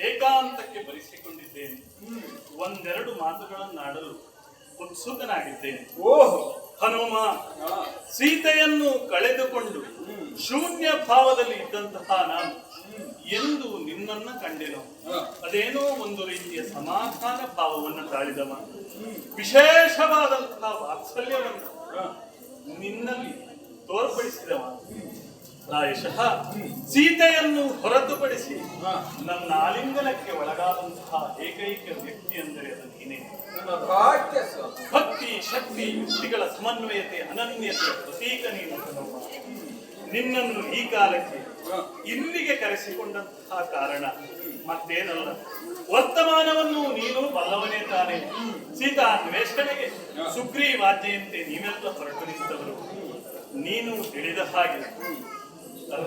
ಏಕಾಂತಕ್ಕೆ ಬರಿಸಿಕೊಂಡಿದ್ದೇನೆ. ಒಂದೆರಡು ಮಾತುಗಳನ್ನಾಡಲು ಉತ್ಸುಕನಾಗಿದ್ದೇನೆ. ಓಹ್ ಹನುಮ, ಸೀತೆಯನ್ನು ಕಳೆದುಕೊಂಡು ಶೂನ್ಯ ಭಾವದಲ್ಲಿ ಇದ್ದಂತಹ ನಾನು ಎಂದು ನಿನ್ನನ್ನ ಕಂಡೆನು. ಅದೇನೋ ಒಂದು ರೀತಿಯ ಸಮಾಧಾನ ಭಾವವನ್ನು ತಾಳಿದವ, ವಿಶೇಷವಾದಂತಹ ವಾತ್ಸಲ್ಯವನ್ನು ನಿನ್ನಲ್ಲಿ ತೋರ್ಪಡಿಸಿದವ. ಪ್ರಾಯಶಃ ಸೀತೆಯನ್ನು ಹೊರತುಪಡಿಸಿ ನನ್ನ ಆಲಿಂಗನಕ್ಕೆ ಒಳಗಾದಂತಹ ಏಕೈಕ ವ್ಯಕ್ತಿ ಅಂದರೆ ಅದು ನೀನೇ. ಭಕ್ತಿ, ಶಕ್ತಿ, ಯುಕ್ತಿಗಳ ಸಮನ್ವಯತೆ, ಅನನ್ಯತೆಯ ಪ್ರತೀಕ ನೀನು. ನಿನ್ನನ್ನು ಈ ಕಾಲಕ್ಕೆ ಇಲ್ಲಿಗೆ ಕರೆಸಿಕೊಂಡಂತಹ ಕಾರಣ ಮತ್ತೇನಲ್ಲ, ವರ್ತಮಾನವನ್ನು ನೀನು ಬಲ್ಲವನೇ ತಾನೆ. ಸೀತಾ ಅನ್ವೇಷಣೆಗೆ ಸುಗ್ರೀವಾಜ್ಞೆಯಂತೆ ನೀವೆಲ್ಲ ಹೊರಟು ನಿಂತವರು. ನೀನು ತಿಳಿದ ಹಾಗೆ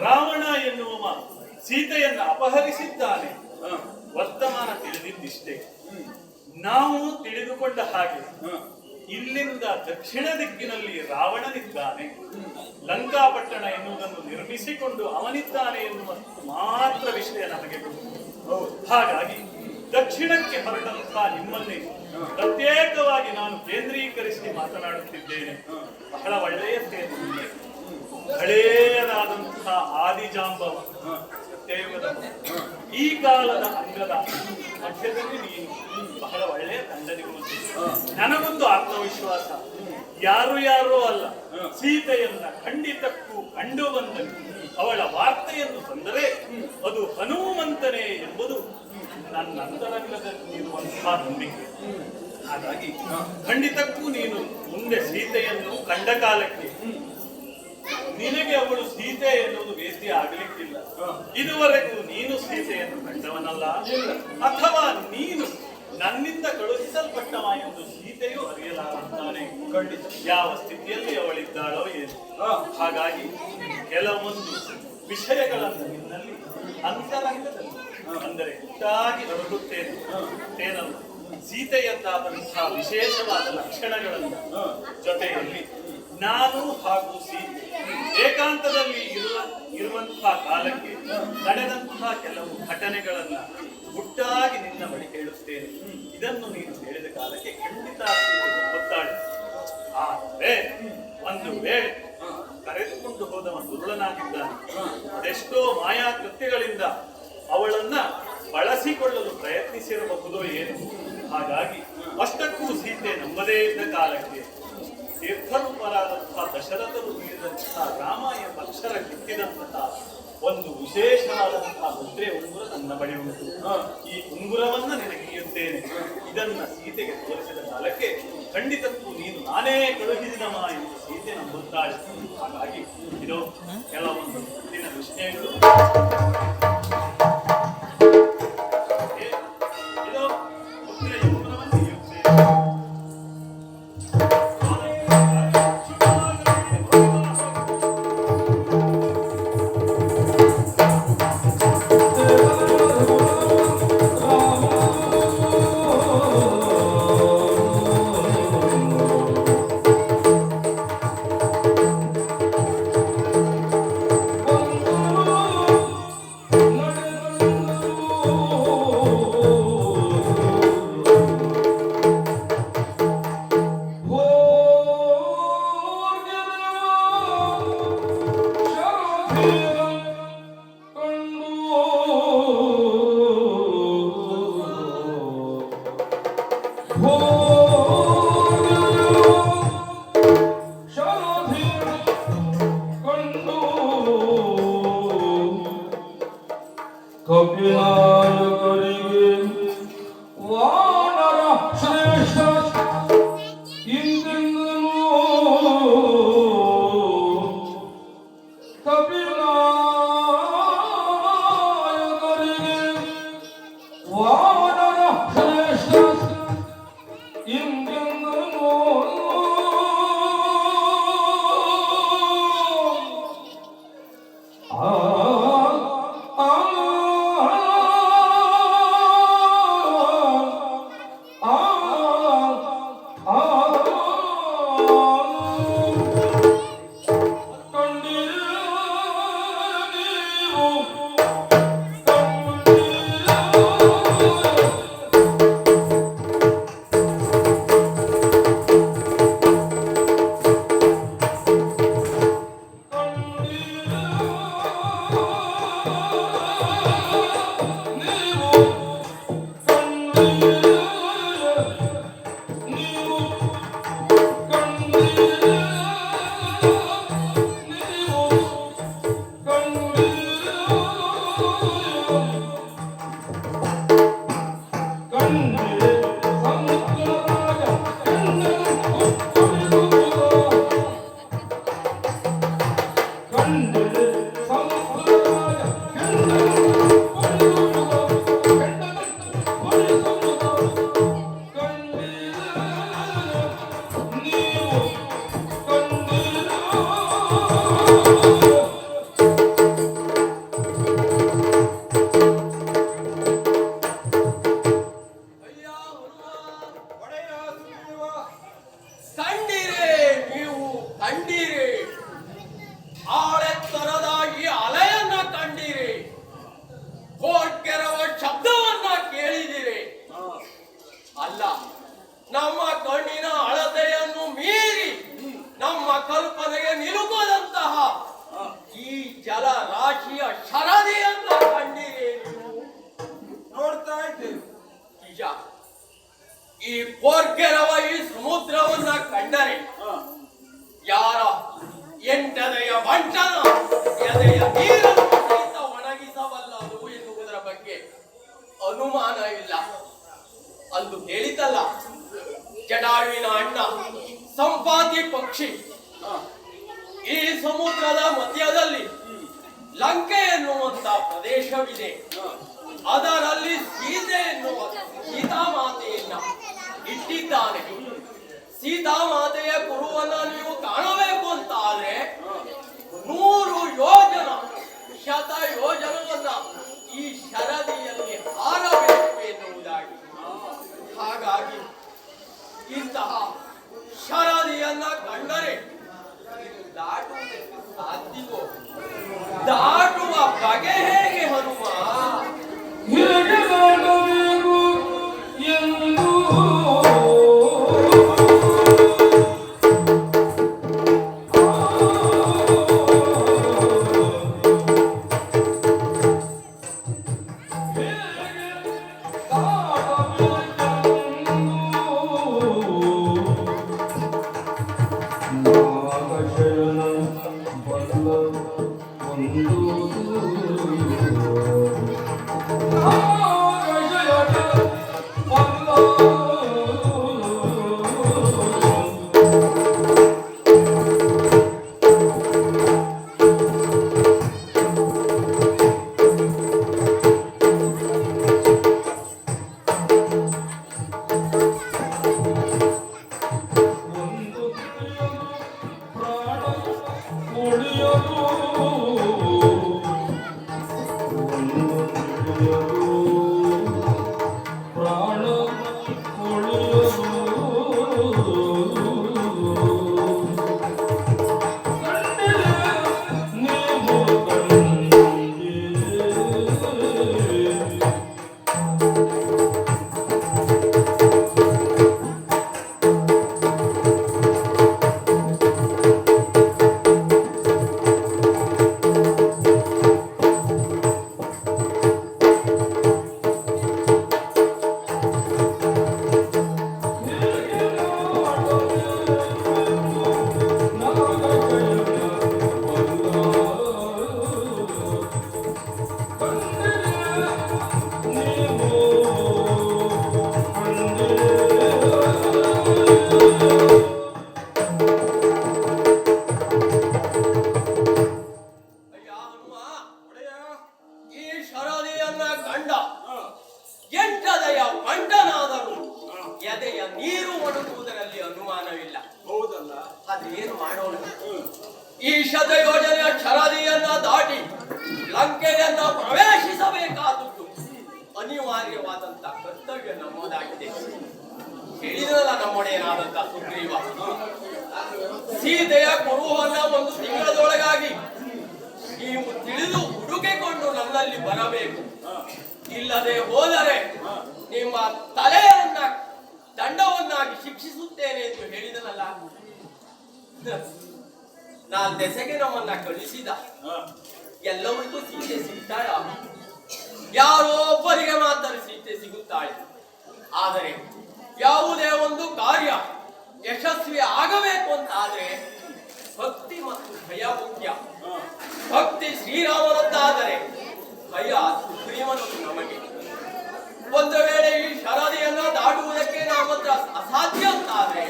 ರಾವಣ ಎನ್ನುವ ಸೀತೆಯನ್ನು ಅಪಹರಿಸಿದ್ದಾನೆ. ವರ್ತಮಾನ ತಿಳಿದಿದ್ದಿಷ್ಟೇ. ನಾವು ತಿಳಿದುಕೊಂಡ ಹಾಗೆ ಇಲ್ಲಿಂದ ದಕ್ಷಿಣ ದಿಕ್ಕಿನಲ್ಲಿ ರಾವಣನಿದ್ದಾನೆ. ಲಂಕಾಪಟ್ಟಣ ಎನ್ನುವುದನ್ನು ನಿರ್ಮಿಸಿಕೊಂಡು ಅವನಿದ್ದಾನೆ ಎನ್ನುವ ಮಾತ್ರ ವಿಷಯ ನಮಗೆ ಗೊತ್ತು. ಹಾಗಾಗಿ ದಕ್ಷಿಣಕ್ಕೆ ಹೊರಟಂತಹ ನಿಮ್ಮನ್ನೇ ಪ್ರತ್ಯೇಕವಾಗಿ ನಾನು ಕೇಂದ್ರೀಕರಿಸಿ ಮಾತನಾಡುತ್ತಿದ್ದೇನೆ. ಬಹಳ ಒಳ್ಳೆಯ ಸೇನೆ, ಹಳೆಯದಾದಂತಹ ಆದಿಜಾಂಬವ ಸತ್ಯಯುಗದ ಈ ಕಾಲದ ಅಂಗದ ಮಧ್ಯದಲ್ಲಿ ನೀನು ಬಹಳ ಒಳ್ಳೆಯ ತಂಡನಿಗುವುದು. ನನಗೊಂದು ಆತ್ಮವಿಶ್ವಾಸ, ಯಾರು ಯಾರೋ ಅಲ್ಲ, ಸೀತೆಯನ್ನ ಖಂಡಿತಕ್ಕೂ ಕಂಡು ಬಂದಲ್ಲಿ ಅವಳ ವಾರ್ತೆಯನ್ನು ತಂದರೆ ಅದು ಹನುಮಂತನೇ ಎಂಬುದು ನನ್ನ ಅಂತರಂಗದಲ್ಲಿರುವಂತಹ ನಂಬಿಕೆ. ಹಾಗಾಗಿ ಖಂಡಿತಕ್ಕೂ ನೀನು ಮುಂದೆ ಸೀತೆಯನ್ನು ಕಂಡ ಕಾಲಕ್ಕೆ ನಿನಗೆ ಅವಳು ಸೀತೆ ಎನ್ನುವುದು ಬೇಸಿ ಆಗಲಿಕ್ಕಿಲ್ಲ. ಇದುವರೆಗೂ ನೀನು ಸೀತೆಯನ್ನು ಕಂಡವನಲ್ಲ, ಅಥವಾ ನೀನು ನನ್ನಿಂದ ಕಳುಹಿಸಲ್ಪಟ್ಟವ ಎಂದು ಸೀತೆಯು ಅರಿಯಲಾಗುತ್ತಾನೆ. ಯಾವ ಸ್ಥಿತಿಯಲ್ಲಿ ಅವಳಿದ್ದಾಳೋ ಏನು. ಹಾಗಾಗಿ ಕೆಲವೊಂದು ವಿಷಯಗಳನ್ನು ನಿನ್ನಲ್ಲಿ ಅಂತರಂಗದಲ್ಲಿ ಅಂದರೆ ಹುಟ್ಟಾಗಿ ಅರಗುತ್ತೇನೆ. ಸೀತೆಯದ್ದಾದಂತಹ ವಿಶೇಷವಾದ ಲಕ್ಷಣಗಳನ್ನು ಜೊತೆಯಲ್ಲಿ ನಾನು ಹಾಗೂ ಸೀತೆ ಏಕಾಂತದಲ್ಲಿ ಇರುವಂತಹ ಕಾಲಕ್ಕೆ ನಡೆದಂತಹ ಕೆಲವು ಘಟನೆಗಳನ್ನ ಗುಟ್ಟಾಗಿ ನಿನ್ನ ಬಳಿ ಹೇಳುತ್ತೇನೆ. ಇದನ್ನು ನೀನು ಹೇಳಿದ ಕಾಲಕ್ಕೆ ಖಂಡಿತ ಗೊತ್ತಾಳೆ. ಆದರೆ ಒಂದು ವೇಳೆ ಕರೆದುಕೊಂಡು ಹೋದವ ದುರುಳನಾಗಿದ್ದಾನೆ. ಅದೆಷ್ಟೋ ಮಾಯಾ ಕೃತ್ಯಗಳಿಂದ ಅವಳನ್ನ ಬಳಸಿಕೊಳ್ಳಲು ಪ್ರಯತ್ನಿಸಿರಬಹುದೋ ಏನು. ಹಾಗಾಗಿ ಅಷ್ಟಕ್ಕೂ ಸೀತೆ ನಂಬದೇ ಇದ್ದ ಕಾಲಕ್ಕೆ ತೀರ್ಥರೂಪರಾದಂತಹ ದಶರಥರು ನೀಡಿದಂತಹ ರಾಮ ಎಂಬ ಅಕ್ಷರ ಕಿತ್ತಿದಂತಹ ಒಂದು ವಿಶೇಷವಾದಂತಹ ಮುದ್ರೆ ಉಂಗುರ ನನ್ನ ಬಳಿ ಉಂಟು. ಈ ಉಂಗುರವನ್ನ ನಿನಗೀಯುತ್ತೇನೆ. ಇದನ್ನ ಸೀತೆಗೆ ತೋರಿಸಿದ ಕಾಲಕ್ಕೆ ಖಂಡಿತಕ್ಕೂ ನೀನು ನಾನೇ ಕಳುಹಿಸಿದವ ಎಂದು ಸೀತೆ ನಂಬುತ್ತಾಳೆ. ಹಾಗಾಗಿ ಇದು ಕೆಲವೊಂದು ಮುಂದಿನ ವಿಷಯಗಳು. ಇದು ಮುದ್ರೆ ಉಂಗುರವನ್ನು ನೀಯುತ್ತೇನೆ. ಕಪಿನಾಯಕರಿಗೆ ವಾನರ ಶ್ರೇಷ್ಠ ಇಂದ್ರನು ಕಪಿನಾಯಕರಿಗೆ ಈ ಕೋರ್ಗೆರವ ಈ ಸಮುದ್ರವನ್ನ ಕಂಡರೆ ಯಾರ ಎಂಟನೆಯ ಬಂಟನ ಎದೆಯ ನೀರನ್ನು ಸಹಿತ ಒಣಗಿಸಬಲ್ಲದು ಎನ್ನುವುದರ ಬಗ್ಗೆ ಅನುಮಾನ ಇಲ್ಲ. ಅಂದು ಹೇಳಿತಲ್ಲ, ಜಡಾಯುವಿನ ಅಣ್ಣ ಸಂಪಾತಿ ಪಕ್ಷಿ ಈ ಸಮುದ್ರದ ಮಧ್ಯದಲ್ಲಿ ಲಂಕೆ ಎನ್ನುವಂತ ಪ್ರದೇಶವಿದೆ. ಅದರಲ್ಲಿ ಸೀತೆ ಎನ್ನುವ ಸೀತಾಮಾತೆಯನ್ನ ಇಟ್ಟಿದ್ದಾನೆ. ಸೀತಾಮಾತೆಯ ಗುರುವನ್ನ ನೀವು ಕಾಣಬೇಕು ಅಂತ ಆದ್ರೆ 100 ಯೋಜನ ಶತ ಯೋಜನವನ್ನ ಈ ಶರದಿಯಲ್ಲಿ ಹಾರಬೇಕು ಎನ್ನುವುದಾಗಿ. ಹಾಗಾಗಿ ಇಂತಹ ಶರದಿಯನ್ನ ಕಂಡರೆ ಇದು ದಾಟುವುದಕ್ಕೆ ಸಾಧ್ಯವೋ? ದಾಟುವ ಬಗೆ ಹೇಗೆ ಹನುಮ? ನೀರು ಒಣಗುವುದರಲ್ಲಿ ಅನುಮಾನವಿಲ್ಲ. ಹೌದಲ್ಲ? ಅದೇನು ಮಾಡೋಣ? ಈ ಶತ ಯೋಜನೆಯ ಶರದಿಯನ್ನ ದಾಟಿ ಅನಿವಾರ್ಯವಾದಂತ ಕರ್ತವ್ಯ ನಮ್ಮದಾಗಿದೆ. ಹೇಳಿದ್ರಲ್ಲ ನಮ್ಮೊಡೆಯನಾದಂತ ಸುಗ್ರೀವ, ಸೀತೆಯ ಕುರುಹನ್ನ 1 ತಿಂಗಳದೊಳಗಾಗಿ ನೀವು ತಿಳಿದು ಹುಡುಕಿಕೊಂಡು ನನ್ನಲ್ಲಿ ಬರಬೇಕು. ಇಲ್ಲದೆ ಹೋದರೆ ನಿಮ್ಮ ತಲೆಯನ್ನ ದಂಡವನ್ನಾಗಿ ಶಿಕ್ಷಿಸುತ್ತೇನೆ ಎಂದು ಹೇಳಿದನಲ್ಲ. ನಾನು ದೆಸೆಗೆ ನಮ್ಮನ್ನ ಕಳಿಸಿದ ಎಲ್ಲವರಿಗೂ ಸೀತೆ ಸಿಗ್ತಾಳ? ಯಾರೋ ಒಬ್ಬರಿಗೆ ಮಾತ್ರ ಸೀತೆ ಸಿಗುತ್ತಾಳೆ. ಆದರೆ ಯಾವುದೇ ಒಂದು ಕಾರ್ಯ ಯಶಸ್ವಿ ಆಗಬೇಕು ಅಂತ ಆದ್ರೆ ಭಕ್ತಿ ಮತ್ತು ಭಯ ಮುಖ್ಯ. ಭಕ್ತಿ ಶ್ರೀರಾಮನದ್ದಾದರೆ ಭಯ ಸುಗ್ರೀವನದು ನಮಗೆ. ಒಂದು ವೇಳೆ ಈ ಶರದಿಯನ್ನ ದಾಟುವುದಕ್ಕೆ ನಾಮತ್ರ ಅಸಾಧ್ಯ ಅಂತಾದ್ರೆ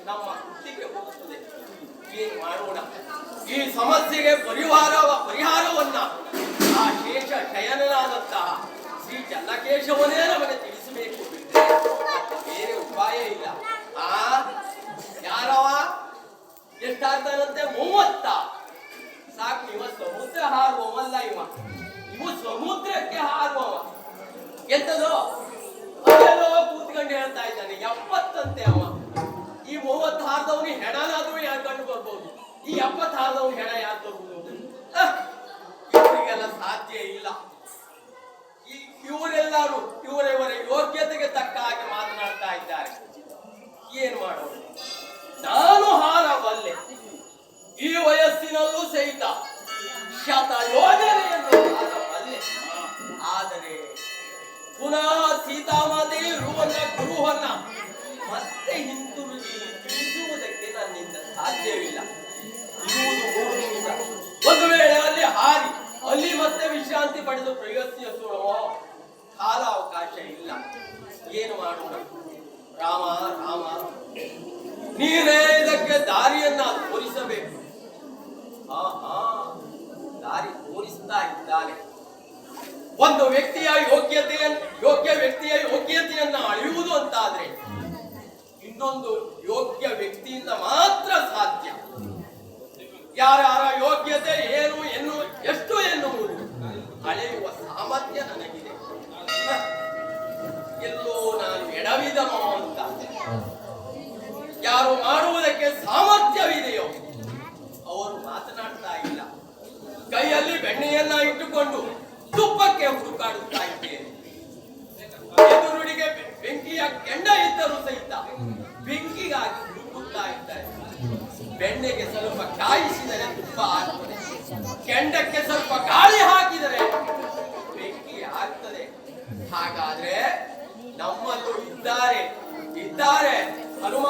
ನಮ್ಮ ವೃತ್ತಿಗೆ ಹೋಗುತ್ತದೆ. ಏನ್ ಮಾಡೋಣ? ಈ ಸಮಸ್ಯೆಗೆ ಪರಿಹಾರವನ್ನ ಆ ಶೇಷ ಶಯನನಾದಂತಹ ಶ್ರೀ ಚನ್ನಕೇಶವನೇ ನಮಗೆ ತಿಳಿಸಬೇಕು. ಬೇರೆ ಉಪಾಯ ಇಲ್ಲ. ಯಾರವ ಎಷ್ಟಾಗ್ತಾನಂತೆ? 30. ಸಾಕು. ಇವ ಸಮುದ್ರ ಹಾರುವವಲ್ಲ. ಇವು ಸಮುದ್ರಕ್ಕೆ ಹಾರುವವ. ಎಂತದೋ ಅಲ್ಲೆಲ್ಲೋ ಕೂತ್ಕೊಂಡು ಹೇಳ್ತಾ ಇದ್ದಾನೆ 70 ಅಂತೆ ಅವ. ಈ 30 ಹಾರದವನಿಗೆ ಹೆಣನಾದ್ರೂ ಯಾರು ಕಂಡು ಬರ್ಬೋದು. ಈ 70 ಹಾರದವನು ಹೆಣ ಯಾರು ಬರ್ಬೋದು? ಇವರಿಗೆಲ್ಲ ಸಾಧ್ಯ ಇಲ್ಲ. ಇವರೆಲ್ಲರೂ ಇವರ ಯೋಗ್ಯತೆಗೆ ತಕ್ಕ ಹಾಗೆ ಮಾತನಾಡ್ತಾ ಇದ್ದಾರೆ. ಏನ್ ಮಾಡೋದು? ನಾನು ಹಾರಬಲ್ಲೆ. ಈ ವಯಸ್ಸಿನಲ್ಲೂ ಸಹಿತ ಶತಯೋಜನೆಯನ್ನು ಹಾರಬಲ್ಲೆ. ಆದರೆ ಪುನಃ ಸೀತಾಮಾತೆಗೆ ಇರುವನ್ನ ಗುರುವನ್ನ ಮತ್ತೆ ಹಿಂತಿರುಗಿ ತಿಳಿಸುವುದಕ್ಕೆ ನನ್ನಿಂದ ಸಾಧ್ಯವಿಲ್ಲ. ಇರುವುದು 3 ನಿಮಿಷ. ಒಂದು ವೇಳೆ ಅಲ್ಲಿ ಹಾರಿ ಅಲ್ಲಿ ಮತ್ತೆ ವಿಶ್ರಾಂತಿ ಪಡೆದು ಪ್ರಯತ್ನಿಸುವ ಕಾಲಾವಕಾಶ ಇಲ್ಲ. ಏನು ಮಾಡೋಣ? ರಾಮ ರಾಮ, ನೀನೇ ಇದಕ್ಕೆ ದಾರಿಯನ್ನ ತೋರಿಸಬೇಕು. ದಾರಿ ತೋರಿಸ್ತಾ ಇದ್ದಾನೆ. ಒಂದು ವ್ಯಕ್ತಿಯ ಯೋಗ್ಯ ವ್ಯಕ್ತಿಯ ಯೋಗ್ಯತೆಯನ್ನ ಅಳೆಯುವುದು ಅಂತಾದ್ರೆ ಇನ್ನೊಂದು ಯೋಗ್ಯ ವ್ಯಕ್ತಿಯಿಂದ ಮಾತ್ರ ಸಾಧ್ಯ. ಯಾರ್ಯಾರ ಯೋಗ್ಯತೆ ಏನು ಎಷ್ಟು ಎನ್ನುವುದು ಅಳೆಯುವ ಸಾಮರ್ಥ್ಯ ನನಗಿದೆ. ಎಲ್ಲೋ ನಾನು ಎಡವಿದನೋ ಅಂತ. ಯಾರು ಮಾಡುವುದಕ್ಕೆ ಸಾಮರ್ಥ್ಯವಿದೆಯೋ ಅವರು ಮಾತನಾಡ್ತಾ ಇಲ್ಲ. ಕೈಯಲ್ಲಿ ಬೆಣ್ಣೆಯನ್ನ ಇಟ್ಟುಕೊಂಡು ತುಪ್ಪಕ್ಕೆ ಹುಡುಕಾಡುತ್ತಾ ಇದ್ದೇನೆ. ಎದುರುಡಿಗೆ ಬೆಂಕಿಯ ಕೆಂಡ ಇದ್ದರೂ ಸಹಿತ ಬೆಂಕಿಗಾಗಿ ಹುಡುಕುತ್ತಾ ಇದ್ದಾರೆ. ಬೆಣ್ಣೆಗೆ ಸ್ವಲ್ಪ ಕಾಯಿಸಿದರೆ ತುಪ್ಪ ಆಗ್ತದೆ, ಕೆಂಡಕ್ಕೆ ಸ್ವಲ್ಪ ಗಾಳಿ ಹಾಕಿದರೆ ಬೆಂಕಿ ಆಗ್ತದೆ. ಹಾಗಾದ್ರೆ ನಮ್ಮಲ್ಲೂ ಇದ್ದಾರೆ ಹನುಮ.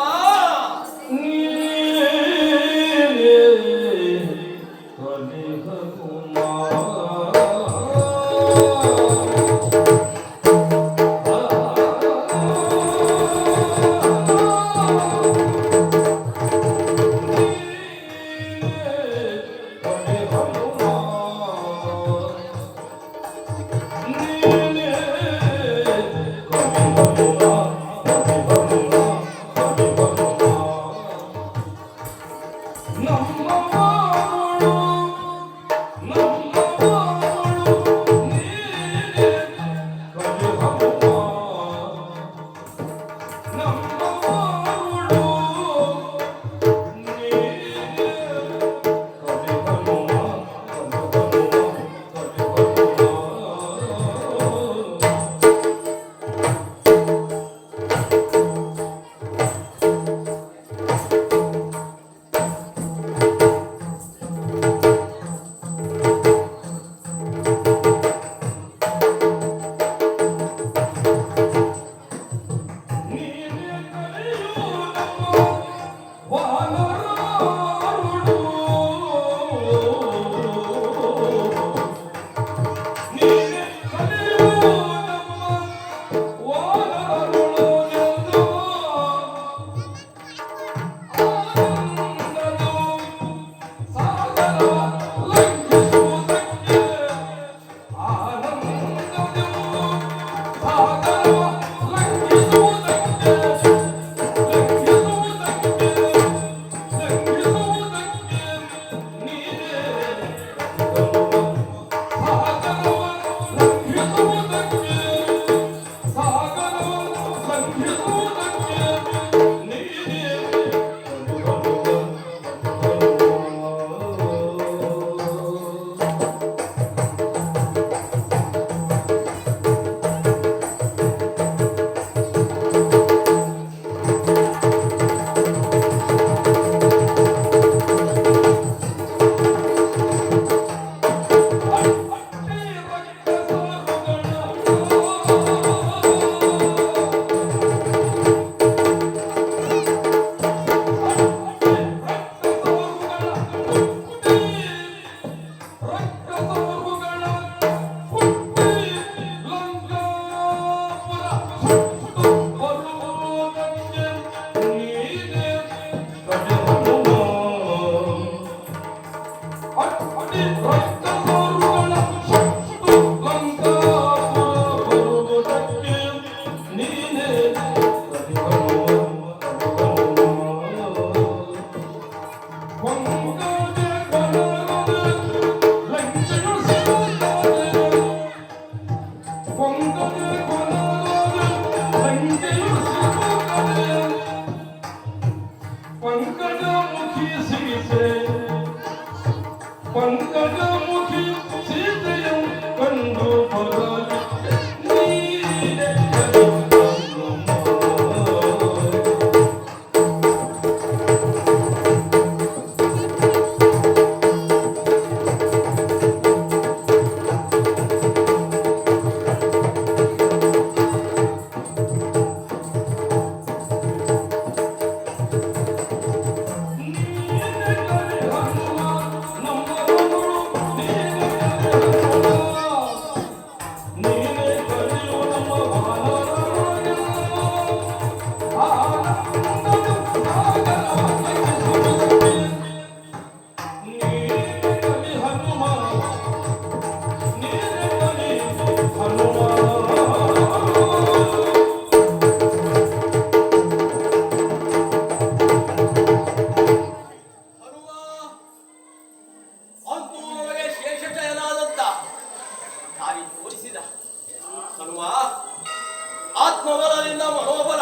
ಆತ್ಮಬಲದಿಂದ ಮನೋಬಲ,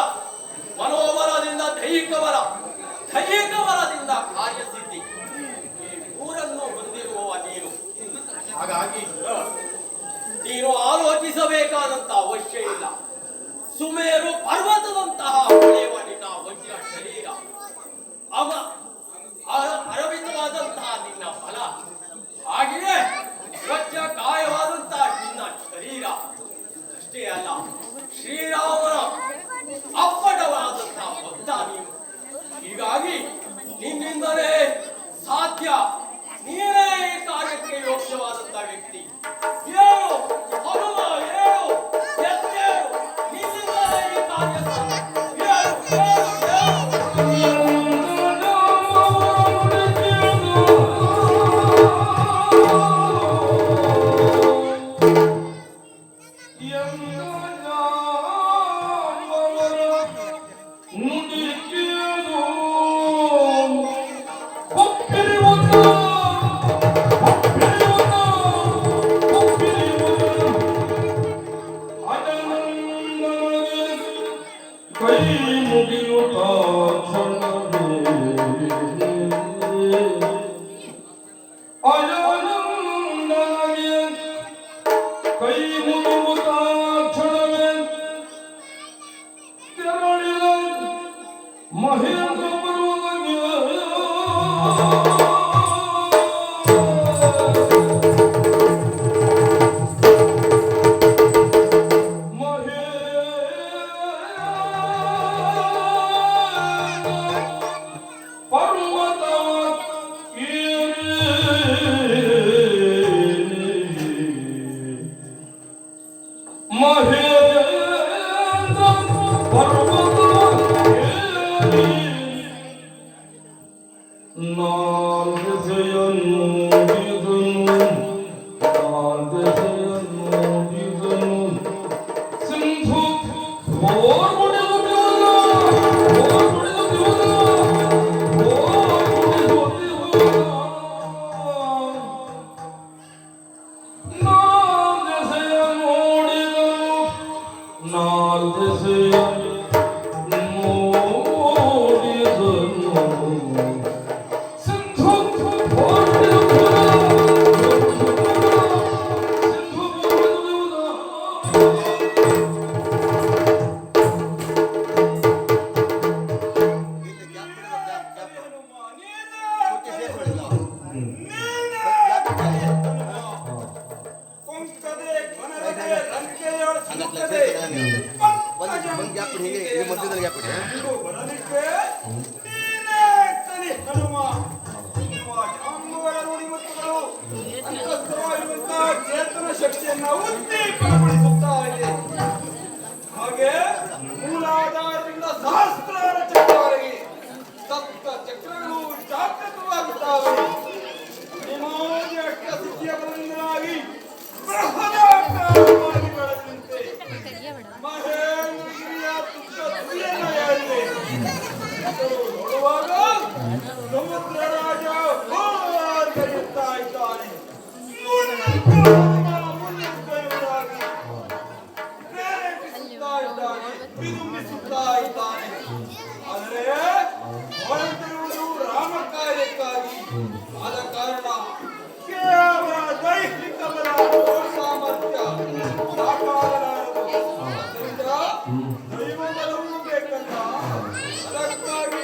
ಮನೋಬಲದಿಂದ ದೈಹಿಕ ಬಲ, ದೈಹಿಕ ಬಲದಿಂದ ಕಾರ್ಯಸಿದ್ಧಿ, ಈ ಮೂರನ್ನು ಹೊಂದಿರುವವ ನೀನು. ಹಾಗಾಗಿ ನೀನು ಆಲೋಚಿಸಬೇಕಾದಂತಹ ಅವಶ್ಯ ಇಲ್ಲ. ಸುಮೇರು ಪರ್ವತದಂತಹ ಹೊಳೆಯುವ ನಿನ್ನ ವಜ್ರ ಶರೀರ, ಅರವಿತವಾದಂತಹ ನಿನ್ನ ಬಲ, ಹಾಗೆಯೇ ವಜ್ರ ಕಾಯವಾದಂತಹ ನಿನ್ನ ಶರೀರ ಅಷ್ಟೇ ಅಲ್ಲ, ಶ್ರೀರಾಮನ ಅಪ್ಪಟವಾದಂತಹ ಭಕ್ತ ನೀನು. ಹೀಗಾಗಿ ನಿನ್ನಿಂದಲೇ ಸಾಧ್ಯ, ನೀನೇ ಈ ಕಾರ್ಯಕ್ಕೆ ಯೋಗ್ಯವಾದಂತಹ ವ್ಯಕ್ತಿ. ಏನು ಹನುಮ, ಏನು ಎದ್ದೇಳು, ನಿನ್ನಿಂದಲೇ ಈ ಕಾರ್ಯ ಸಾಧ್ಯ. ಶಕ್ತಿಯನ್ನು ಉದ್ದೀಪನಗೊಳಿಸುತ್ತಾ ಇದೆ. ಹಾಗೆ ಮೂಲಾಧಾರದಿಂದ ಸಹಸ್ರಾರ ಚಕ್ರವರೆಗೆ ಸಪ್ತ ಚಕ್ರಗಳು ಜಾಗೃತವಾಗುತ್ತವೆ. ನಿಮಗೆ ಅಷ್ಟಸಿದ್ಧಿಯ ಬಲದಿಂದಾಗಿ ಬೃಹದಾಕಾರವಾಗಿ ಬೆಳೆದಂತೆ ಮಹೇಂದ್ರಿಯ ತುದಿಯನ್ನು ಹೇಳಿದೆ. ನೋಡುವಾಗ ಸಮುದ್ರ ರಾಜ ಕರೆಯುತ್ತಾ ಇದ್ದಾನೆ. ವಿಜೃಂಭಿಸುತ್ತಾ ಇದ್ದಾನೆ. ಆದರೆ ಹೊರಟಿರುವುದು ರಾಮ ಕಾರ್ಯಕ್ಕಾಗಿ. ಆದ ಕಾರಣ ಕೇವಲ ದೈಹಿಕ ಬಲ ಸಾಮರ್ಥ್ಯ ಸಾಕಾರಲಾರದು. ಆದ್ದರಿಂದ ದೈವ ಬಲವೂ ಬೇಕಲ್ಲ. ಅದಕ್ಕಾಗಿ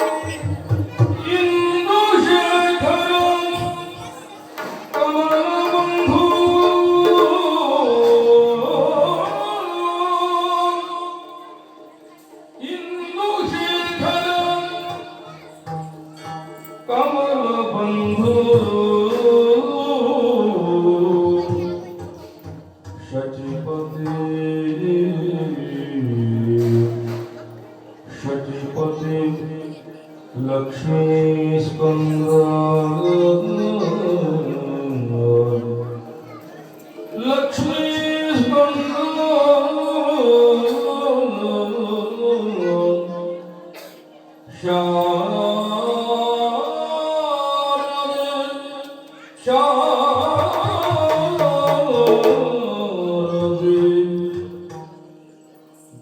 लक्ष्मी स्कंद लक्ष्मी स्कंद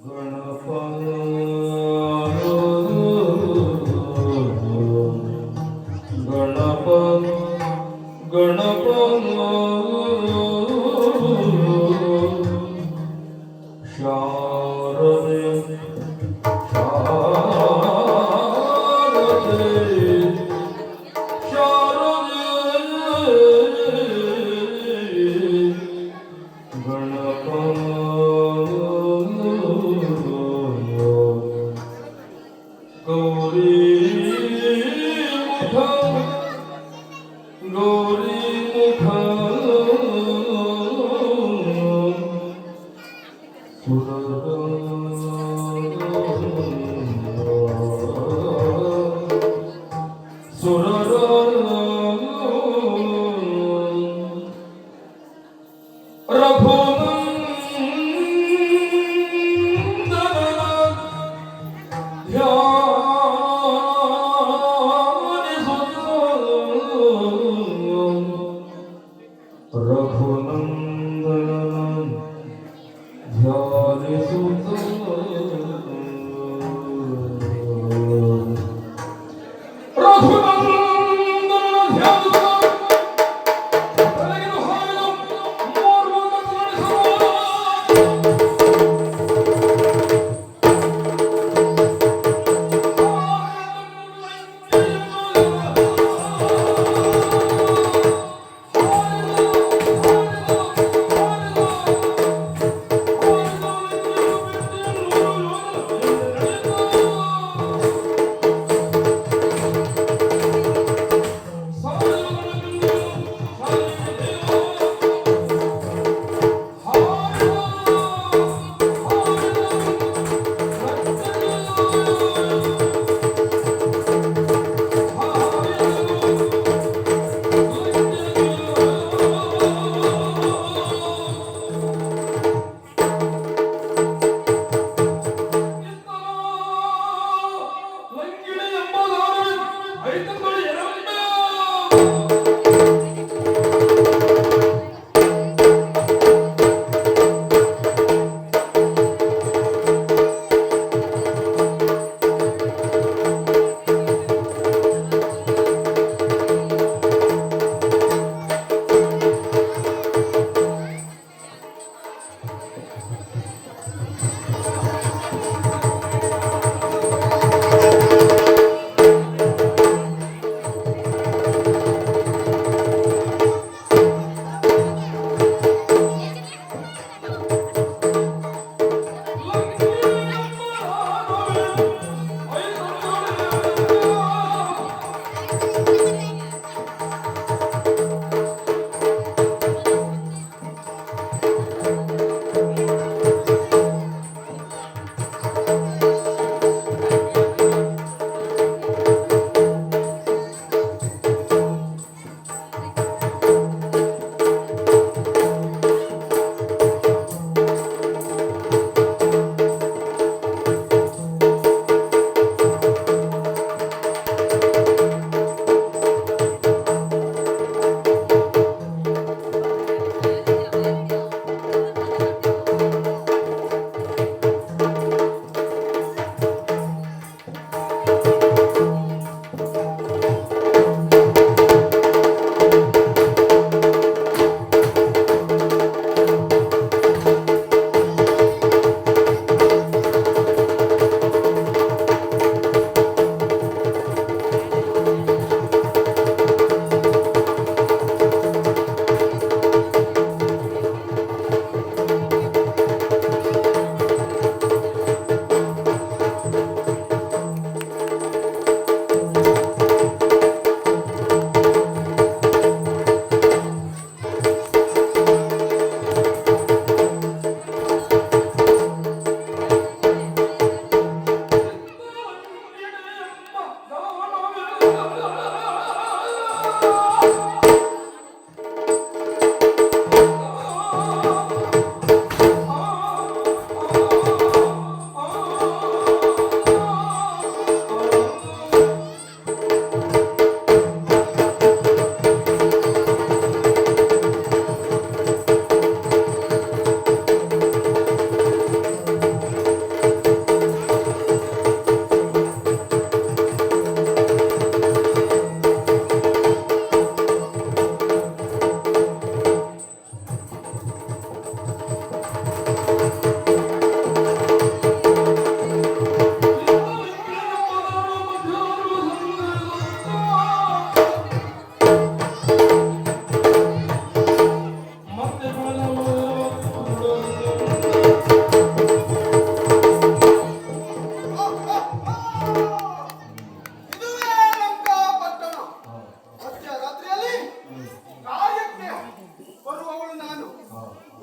गणपति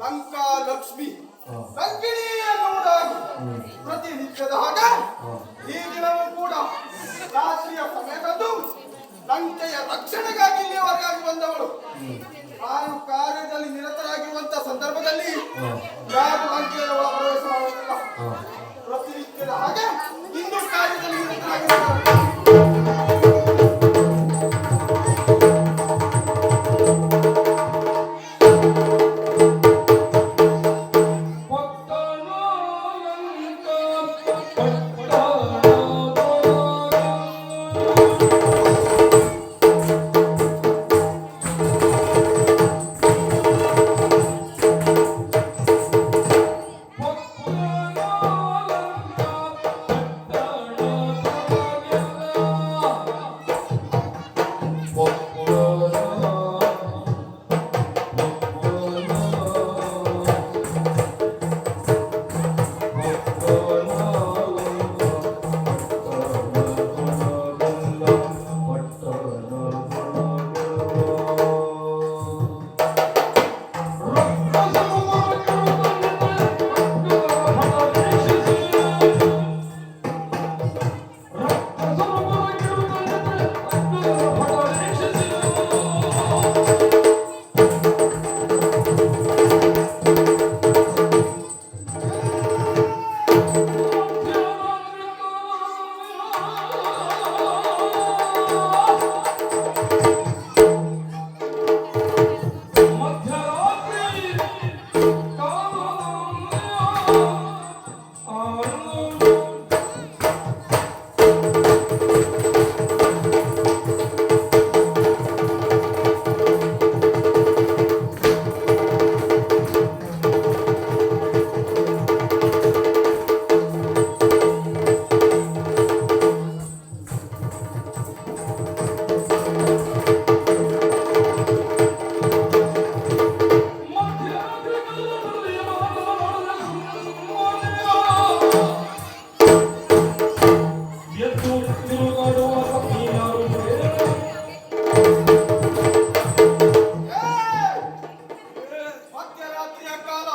ಲಂಕಾ ಲಕ್ಷ್ಮಿ ಲಂಕಿಣಿ ಎನ್ನುವುದಾಗಿ ಪ್ರತಿನಿತ್ಯದ ಹಾಗೆ ಈ ದಿನವೂ ಕೂಡ ರಾತ್ರಿಯ ಸಮಯದಂದು ಲಂಕೆಯ ರಕ್ಷಣೆಗಾಗಿ ಇಲ್ಲಿಯವರೆಗಾಗಿ ಬಂದವಳು. ನಾನು ಕಾರ್ಯದಲ್ಲಿ ನಿರತರಾಗಿರುವಂತ ಸಂದರ್ಭದಲ್ಲಿ ಯಾರು ಲಂಕೆಯ ಒಳ ಪ್ರವೇಶ ಮಾಡುವುದಿಲ್ಲ. ಪ್ರತಿನಿತ್ಯದ ಹಾಗೆ ಇಂದು ಕಾರ್ಯದಲ್ಲಿ ನಿರತರಾಗಿರುತ್ತಾರೆ. ಮಧ್ಯರಾತ್ರಿಯ ಕಾಲ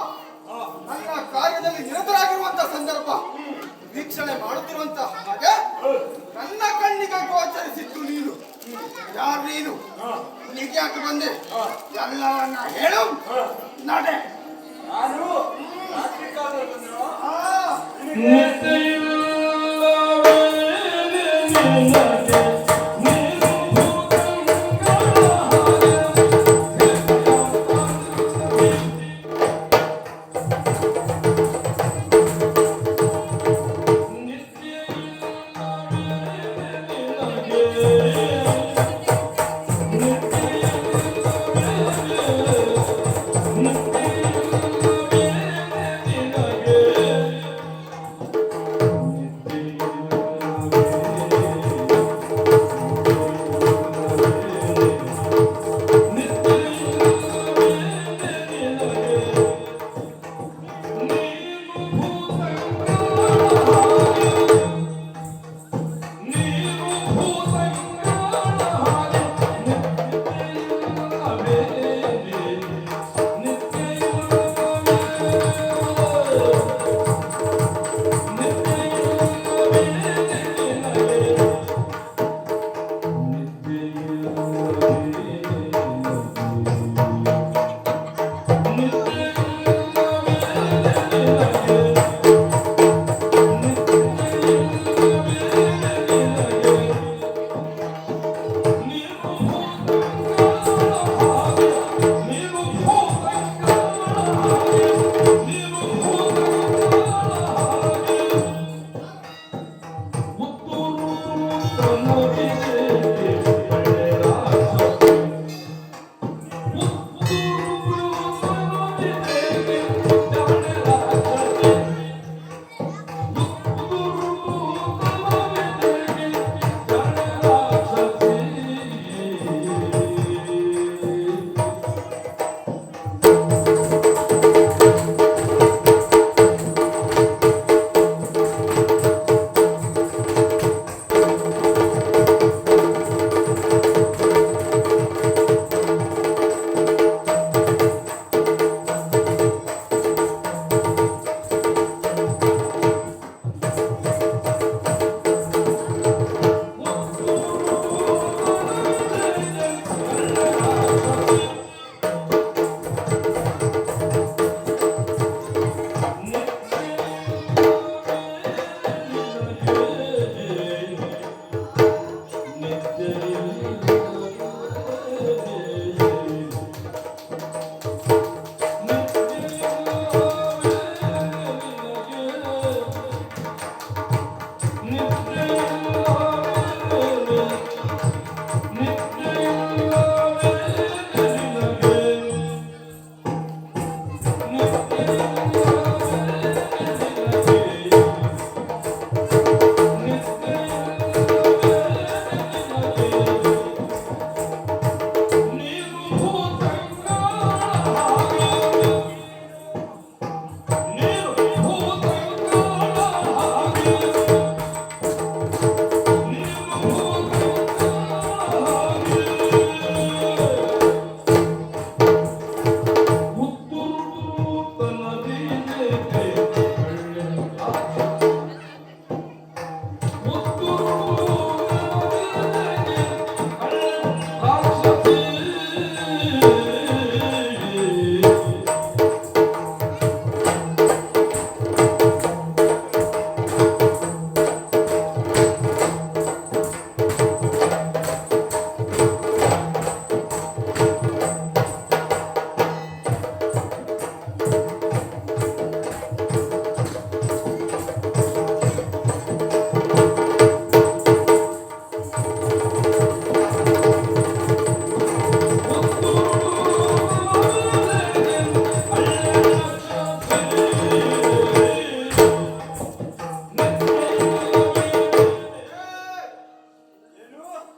ನನ್ನ ಕಾರ್ಯದಲ್ಲಿ ನಿರತರಾಗಿರುವಂತ ಸಂದರ್ಭ ವೀಕ್ಷಣೆ ಮಾಡುತ್ತಿರುವಂತ ಹಾಗೆ ನನ್ನ ಕಣ್ಣಿಗೆ ಗೋಚರಿಸಿದ್ದು ನೀನು. ಯಾರು ನೀನು? ನಿಗೆ ಯಾಕೆ ಬಂದೆ? ಎಲ್ಲವನ್ನ ಹೇಳು. ನಡೆ. ನಾನು ರಾತ್ರಿ ಕಾಲದಲ್ಲಿ ಬಂದ್ರು Thank you.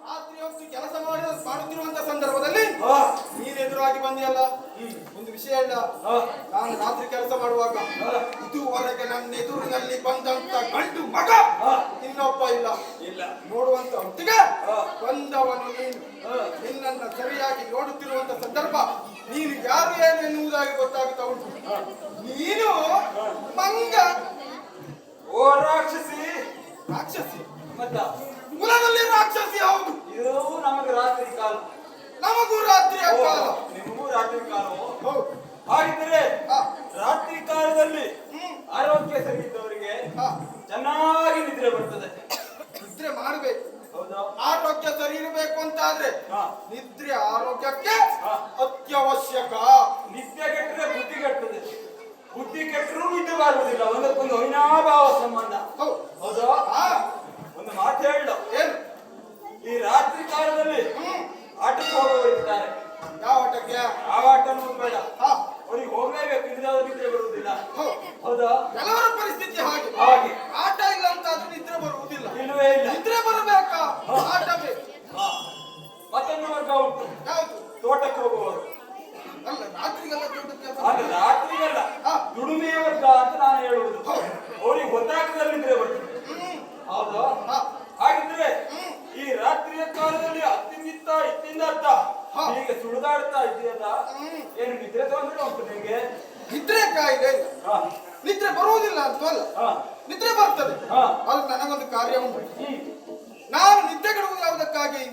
ರಾತ್ರಿ ಹೊತ್ತು ಕೆಲಸ ಮಾಡುತ್ತಿರುವಂತ ಸಂದರ್ಭದಲ್ಲಿ ನೀನು ಎದುರಾಗಿ ಬಂದಿಯಲ್ಲ. ಒಂದು ವಿಷಯ ಇಲ್ಲ, ನಾನು ರಾತ್ರಿ ಕೆಲಸ ಮಾಡುವಾಗ ಇದುವರೆಗೆ ನನ್ನ ಎದುರಿನಲ್ಲಿ ಬಂದಂತ ಗಂಡು ಮಗ ಇನ್ನೊಬ್ಬ ಇಲ್ಲ ನೋಡುವಂತ ಹೊತ್ತಿಗೆ ಬಂದವನು ನೀನು. ನಿನ್ನನ್ನ ಸರಿಯಾಗಿ ನೋಡುತ್ತಿರುವಂತ ಸಂದರ್ಭ ನೀನು ಯಾರು ಏನು ಎನ್ನುವುದಾಗಿ ಗೊತ್ತಾಗುತ್ತಾ ಉಂಟು. ನೀನು ಮಂಗ. ಓ ರಾಕ್ಷಸಿ. ರಾಕ್ಷಸಿ ಮತ್ತ ಕುಲದಲ್ಲಿ ರಾಕ್ಷಸಿ ಹೌದು. ಇದು ನಮಗೆ ರಾತ್ರಿ ಕಾಲ, ನಮಗೂ ರಾತ್ರಿಯ ಕಾಲ. ನಿಮಗೂ ರಾತ್ರಿ ಕಾಲವು ಹೌದು. ಹಾಗಿದ್ರೆ ಹಾ. ರಾತ್ರಿ ಕಾಲದಲ್ಲಿ ಆರೋಗ್ಯ ಸರಿ ಇದ್ದವರಿಗೆ ಹಾ. ಚೆನ್ನಾಗಿ ನಿದ್ರೆ ಬರ್ತದೆ. ನಿದ್ರೆ ಮಾಡಬೇಕು. ಹೌದಾ? ಆರೋಗ್ಯ ಸರಿ ಇರಬೇಕು ಅಂತಾದ್ರೆ ಹಾ. ನಿದ್ರೆ ಆರೋಗ್ಯಕ್ಕೆ ಹಾ. ಅತ್ಯವಶ್ಯಕ. ನಿದ್ದೆ ಕೆಟ್ಟರೆ ಬುದ್ಧಿ ಕೆಟ್ಟದೆ, ಬುದ್ಧಿ ಕೆಟ್ಟರೂ ನಿದ್ದೆ ಬರುವುದಿಲ್ಲ. ಒಂದಕ್ಕೊಂದು ಅವಿನಾಭಾವ ಸಂಬಂಧ. ಹೌದು. ಹೌದಾ? ಹಾ. ಒಂದು ಮಾತು ಹೇಳ, ಏನು? ಈ ರಾತ್ರಿ ಕಾಲದಲ್ಲಿ ಆಟಕ್ಕೆ ಹೋಗುವವರು ಇರ್ತಾರೆ. ಯಾವ ಆಟಕ್ಕೆ? ಯಾವ ಆಟ ಅನ್ನೋದು ಬೇಡ, ಹಾ. ಅವ್ರಿಗೆ ಹೋಗ್ಲೇಬೇಕು, ಇಲ್ಲದ ನಿದ್ರೆ ಬರುವುದಿಲ್ಲ. ಹೌದು. ಹೌದಾ? ಕೆಲವರ ಪರಿಸ್ಥಿತಿ ಹಾಗೆ. ಹಾಗೆ ಆಟ ಇಲ್ಲ ಅಂತಾದ್ರೂ ನಿದ್ರೆ ಬರುವುದಿಲ್ಲ. ಇಲ್ಲವೇ ಇಲ್ಲ. ನಿದ್ರೆ ಬರಬೇಕಾ? ಆಟ ಬೇಕು. ಹಾ. ಮತ್ತೊಂದು ವರ್ಗ ಉಂಟು, ಯಾವುದು? ತೋಟಕ್ಕೆ ಹೋಗುವವರು. ಅಲ್ಲ, ರಾತ್ರಿಗೆಲ್ಲ ದೊಡ್ಡ ಕೆಲಸ. ಆದ್ರೆ ರಾತ್ರಿಗೆಲ್ಲ ಹಾ. ದುಡಿಮೆಯ ವರ್ಗ ಅಂತ ನಾನು ಹೇಳುವುದು. ಅವ್ರಿಗೆ ಗೊತ್ತಾಗ್ತದಲ್ಲಿ ನಿದ್ರೆ ಬರ್ತದೆ. ಹೌದಾ? ಹಾ. ಹಾಗಿದ್ರೆ ಈ ರಾತ್ರಿಯ ಕಾಲದಲ್ಲಿ ಅತ್ತಿಂದಿತ್ತ ಇತ್ತಿಂದತ್ತ ಹೀಗೆ ಸುಳಿದಾಡ್ತಾ ಇದೆಯಲ್ಲ, ಏನು ನಿದ್ರೆ ತೊಂದ್ರೆ ಉಂಟು ನಿಮ್ಗೆ? ನಿದ್ರೆ ಕಾಯಿಲೆ ಇಲ್ಲ. ಹಾ. ನಿದ್ರೆ ಬರುವುದಿಲ್ಲ ಅಂತಲ್ಲ, ಹಾ. ನಿದ್ರೆ ಬರ್ತದೆ. ಹಾ. ಅಲ್ಲಿ ನನಗೊಂದು ಕಾರ್ಯ ಉಂಟು. ನಾನು ನಿದ್ದೆ ಕೆಡುವುದು ಯಾವುದಕ್ಕಾಗಿ?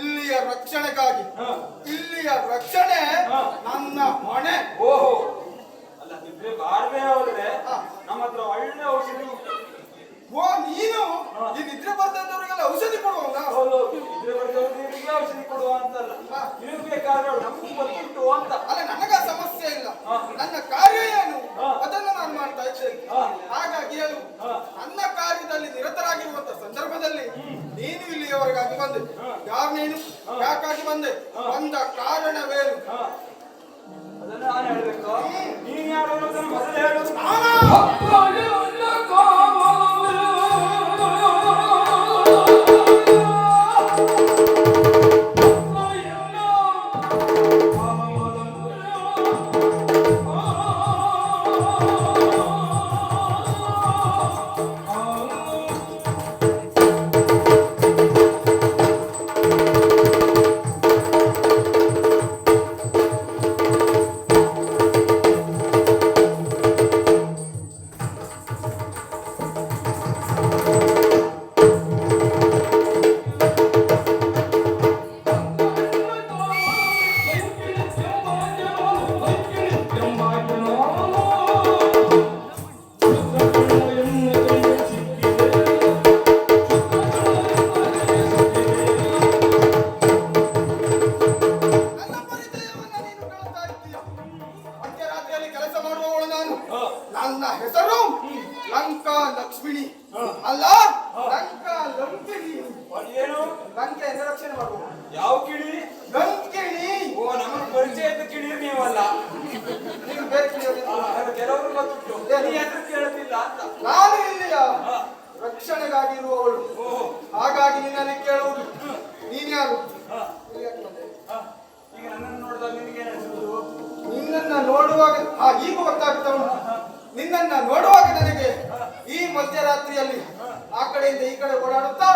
ಇಲ್ಲಿಯ ರಕ್ಷಣೆಗಾಗಿ. ಹಾ. ಇಲ್ಲಿಯ ರಕ್ಷಣೆ ಹಾ. ನನ್ನ ಹೊಣೆ. ಓಹೋ, ಅಲ್ಲ ನಿದ್ರೆ ಬಾರದೆ ಹೋದ್ರೆ ಹಾ. ನಮ್ಮ ಹತ್ರ ಒಳ್ಳೆ ಔಷಧಿ ಉಂಟು. ಓ, ನೀನು ಹಾ. ಈ ನಿದ್ರೆ ಬರ್ದಂತವರಿಗೆಲ್ಲ ಔಷಧಿ ಕೊಡುವವನ? ಹೌದು, ನಿದ್ರೆ ಬರೆದವರಿಗೆ ಔಷಧಿ ಕೊಡುವ ಅಂತಲ್ಲ, ಹಾ. ನಿಮಗೆ ಬೇಕಾದ್ರೆ ನಮಗೂ ಗೊತ್ತುಂಟು ಅಂತ. ಅಲ್ಲ, ನನಗ ಸಮಸ್ಯೆ ಇಲ್ಲ. ಹಾ. ನನ್ನ ಕಾರ್ಯ ಏನು ಹಾ. ಅದನ್ನು ನಾನು ಮಾಡ್ತಾ ಇದ್ದೇನೆ. ಹಾ. ಹಾಗಾಗಿ ಹೇಳು, ಹಾ. ನನ್ನ ಕಾರ್ಯದಲ್ಲಿ ನಿರತರಾಗಿರುವಂತ ಸಂದರ್ಭದಲ್ಲಿ ನೀನು ಇಲ್ಲಿಯವರೆಗಾಗಿ ಬಂದೆ. ಹಾ. ಯಾರು ನೀನು? ಹಾ. ಯಾಕಾಗಿ ಬಂದೆ? ಹಾ. ಬಂದ ಕಾರಣವೇನು? ಹಾ. ಅದನ್ನ ನಾನು ಹೇಳ್ಬೇಕು. ನೀನ್ ಯಾರು ಅನ್ನೋದನ್ನ ಮೊದಲು ಹೇಳು. ನನ್ನ ಪರಿಚಯವನ್ನ ನೀನು ಕೇಳ್ತಾ ಇದ್ದೀಯ. ಮಧ್ಯರಾತ್ರಿಯಲ್ಲಿ ಕೆಲಸ ಮಾಡುವವಳು ನಾನು. ನನ್ನ ಹೆಸರು ಲಂಕಾ ಲಕ್ಷ್ಮಿಣಿ. ಅಲ್ಲ, ಲಂಕಾ ಲಂಕಿಣಿ. ಏನು? ಲಂಕೆ ರಕ್ಷಣೆ ಮಾಡುವವಳು. ಯಾವ ಕಿಳಿ? ಲಂಕಿಣಿ. ಓ, ನಮ್ಮ ಪರಿಚಯದ ಕಿಳಿ ನೀವಲ್ಲ. ನೀನು ಬೇರೆ ಕಿಳಿಯೋದಿಲ್ಲ. ಕೆಲವರು ಗೊತ್ತುಂಟು, ನೀ ಹೆಸರು ಕೇಳುತ್ತಿಲ್ಲ ಅಂತ. ನಾನು ಇಲ್ಲಿಯ ಹಾ. ರಕ್ಷಣೆಗಾಗಿ ಇರುವವಳು. ಓಹೋ. ಹಾಗಾಗಿ ನಿನ್ನನ್ನು ಕೇಳುವುದು, ನೀನ್ಯಾರು? ಹಾ. ಇಲ್ಲಿ ಯಾಕೆ ಬಂದೆ? ಹಾ. ಈಗ ನನ್ನನ್ನು ನೋಡಿದಾಗ ನಿನಗೆ ಅನಿಸುವುದು? ನಿನ್ನನ್ನ ನೋಡುವಾಗ ಈಗ ಗೊತ್ತಾಗ್ತಾ ಉಂಟು. ನಿನ್ನನ್ನ ನೋಡುವಾಗ ನನಗೆ ಈ ಮಧ್ಯರಾತ್ರಿಯಲ್ಲಿ ಆ ಕಡೆಯಿಂದ ಈ ಕಡೆ ಓಡಾಡುತ್ತಾ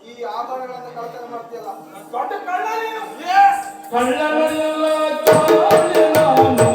ಈ ಆಭರಣಗಳನ್ನು ಕಳ್ತನ ಮಾಡ್ತೀಯಲ್ಲ, ದೊಡ್ಡ ಕಳ್ಳ ನೀನು. ಕಳ್ಳನೆಲ್ಲ ಕಾಣೆ ನಾನು